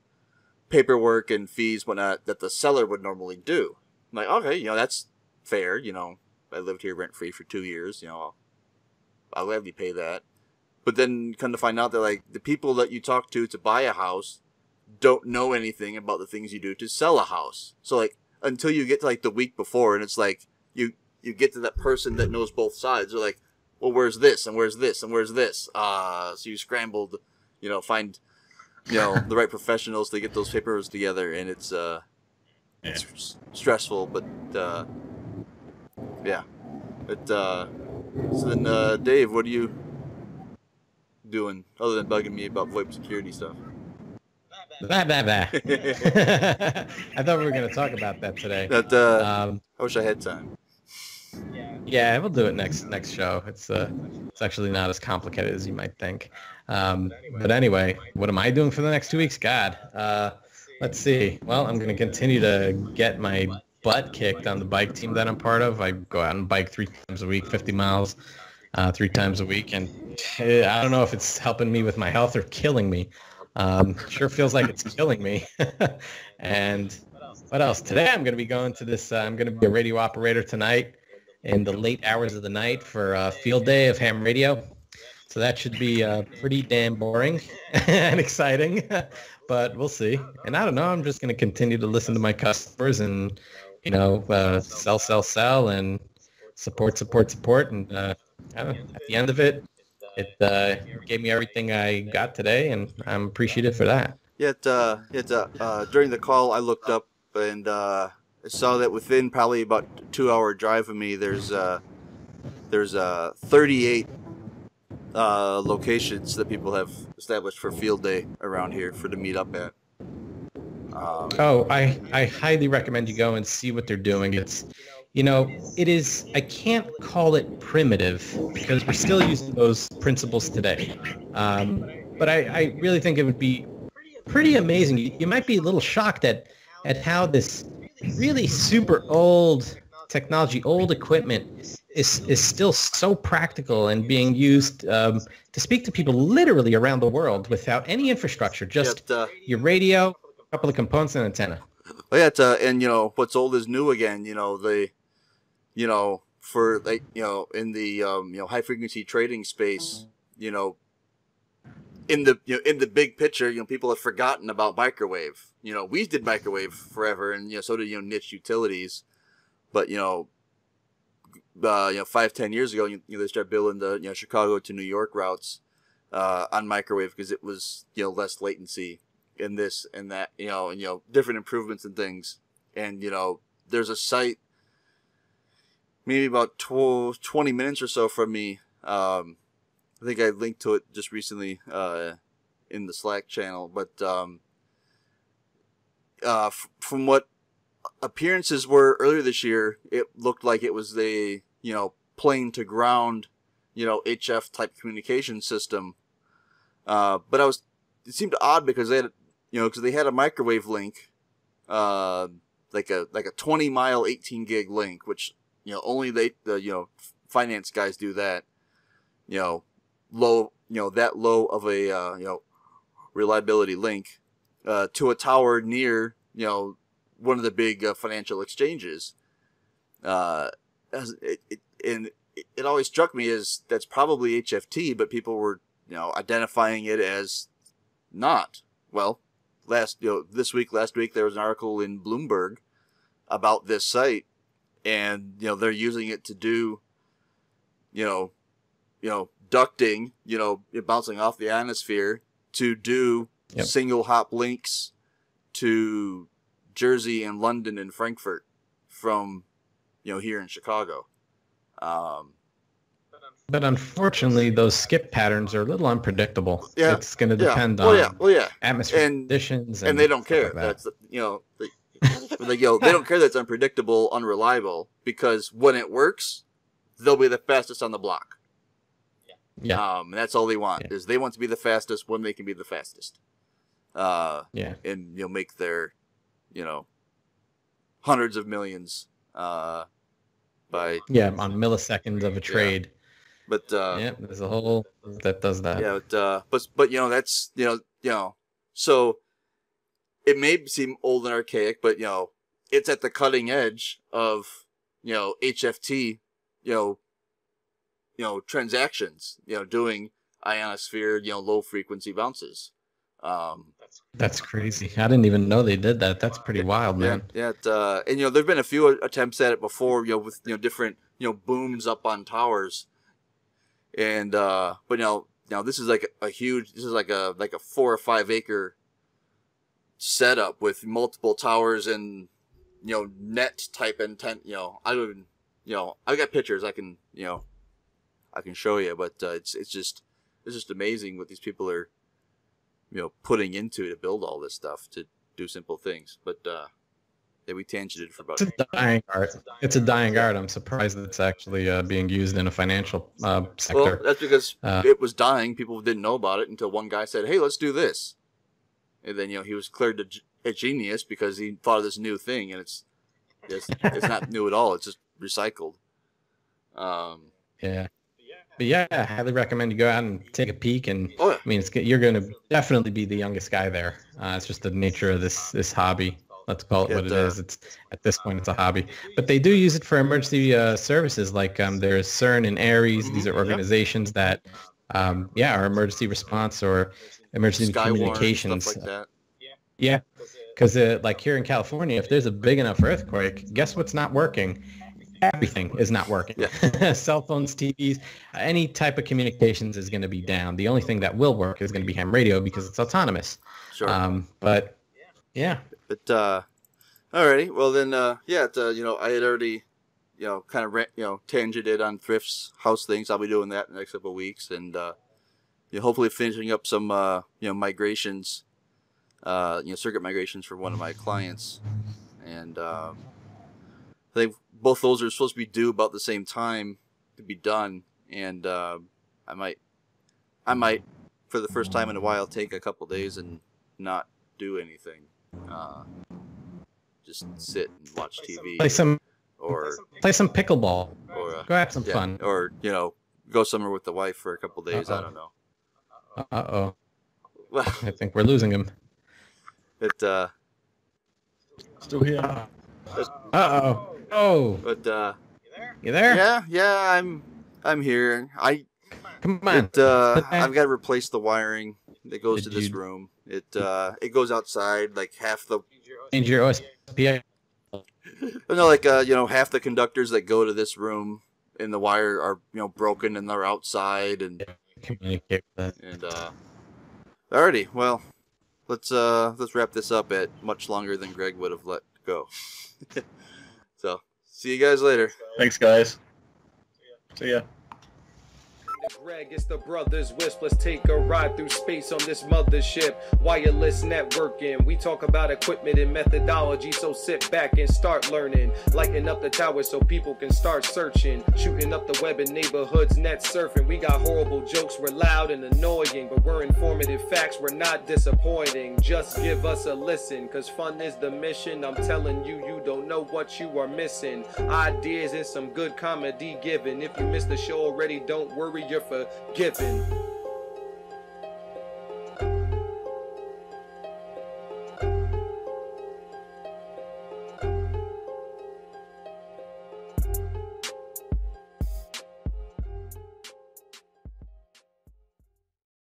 paperwork and fees whatnot that the seller would normally do. I'm like, okay, that's fair. I lived here rent free for 2 years. I'll gladly pay that. But then come to find out that like the people that you talk to buy a house don't know anything about the things you do to sell a house. So like until you get to like the week before, and it's like you get to that person that knows both sides. They're like, well, where's this and where's this and where's this? So you scrambled, find the right professionals to get those papers together, and it's stressful, but yeah. But so then, Dave, what are you doing other than bugging me about VoIP security stuff? Blah, blah, blah. I thought we were going to talk about that today. I wish I had time. Yeah, we'll do it next show. It's actually not as complicated as you might think. But anyway, what am I doing for the next 2 weeks? God, let's see. Well, I'm going to continue to get my butt kicked on the bike team that I'm part of. I go out and bike 3 times a week, 50 miles, 3 times a week, and I don't know if it's helping me with my health or killing me. Sure feels like it's killing me. And what else? Today I'm going to be going to this. I'm going to be a radio operator tonight in the late hours of the night for a field day of ham radio. So that should be pretty damn boring and exciting, but we'll see. And I don't know. I'm just going to continue to listen to my customers and, sell, and support. And I don't know, at the end of it, it gave me everything I got today, and I'm appreciative for that. During the call, I looked up and I saw that within probably about a 2-hour drive of me, there's 38 locations that people have established for field day around here to meet up at. I highly recommend you go and see what they're doing. It's, it is, I can't call it primitive because we're still using those principles today. But I really think it would be pretty amazing. You might be a little shocked at how this really super old technology, old equipment is still so practical and being used to speak to people literally around the world without any infrastructure, just your radio, a couple of components, and antenna. Oh yeah, and what's old is new again. For like in the high frequency trading space, in the big picture, people have forgotten about microwave. We did microwave forever, and so did niche utilities. But 5-10 years ago, they started building the Chicago to New York routes on microwave because it was less latency in this and that, and different improvements and things. And there's a site maybe about 20 minutes or so from me. I think I linked to it just recently in the Slack channel, but from what appearances were earlier this year, it looked like it was a plane to ground HF type communication system. But it seemed odd because they had a microwave link, like a 20-mile 18 gig link, which only the finance guys do that. That low of a reliability link to a tower near one of the big financial exchanges. It always struck me as that's probably HFT, but people were identifying it as not. Well, last week there was an article in Bloomberg about this site, and they're using it to do ducting, bouncing off the ionosphere to do single hop links to Jersey and London and Frankfurt from here in Chicago. But unfortunately, those skip patterns are a little unpredictable. Yeah, it's going to depend on atmosphere conditions, and they don't care. Like that. That's Like, they don't care that it's unpredictable, unreliable, because when it works, they'll be the fastest on the block. Yeah. And that's all they want, is they want to be the fastest when they can be the fastest. And make their, hundreds of millions by on milliseconds of a trade. But there's a whole that does that. But that's so it may seem old and archaic, but it's at the cutting edge of HFT transactions, doing ionosphere, low frequency bounces. That's crazy. I didn't even know they did that. That's pretty wild, man. And there've been a few attempts at it before, with different booms up on towers, and but now this is like a huge. This is like a 4 or 5 acre setup with multiple towers and net type intent. I don't even I got pictures I can show you, but it's just amazing what these people are putting into to build all this stuff to do simple things. But we tangented for about. It's a dying art. It's a dying art. I'm surprised that it's actually being used in a financial sector. Well, that's because it was dying. People didn't know about it until one guy said, "Hey, let's do this," and then he was declared a genius because he thought of this new thing, and it's not new at all. It's just recycled. But yeah, I highly recommend you go out and take a peek. And I mean, you're going to definitely be the youngest guy there. It's just the nature of this hobby. Let's call it what it is. It's at this point, it's a hobby. But they do use it for emergency services. Like there's CERN and ARES. These are organizations that, are emergency response or emergency communications. Stuff like that. Yeah, because like here in California, if there's a big enough earthquake, guess what's not working? Everything is not working. Yeah. Cell phones, TVs, any type of communications is going to be down. The only thing that will work is going to be ham radio because it's autonomous. Sure. But yeah. But alrighty. Well then, I had already, kind of tangented on Thrift's house things. I'll be doing that in the next couple of weeks, and hopefully finishing up some migrations, circuit migrations for one of my clients, and I think both those are supposed to be due about the same time to be done, and I might, for the first time in a while, take a couple days and not do anything. Just sit and watch TV. Play some pickleball. Or go have some fun. Or go somewhere with the wife for a couple days. I don't know. Well, I think we're losing him. Still here. Oh. But you there? Yeah, I'm here. Come on. I've got to replace the wiring that goes to this room. It goes outside, like half the. Change your OSPI. Half the conductors that go to this room in the wire are broken and they're outside and. Communicate with that. And alrighty, well, let's wrap this up at much longer than Greg would have let go. So, see you guys later. Thanks, guys. See ya. Greg, it's the Brothers Wisp. Let's take a ride through space on this mothership. Wireless networking. We talk about equipment and methodology, so sit back and start learning. Lighten up the tower so people can start searching. Shooting up the web in neighborhoods, net surfing. We got horrible jokes, we're loud and annoying, but we're informative facts, we're not disappointing. Just give us a listen, cause fun is the mission. I'm telling you, you don't know what you are missing. Ideas and some good comedy given. If you missed the show already, don't worry, you're forgiven.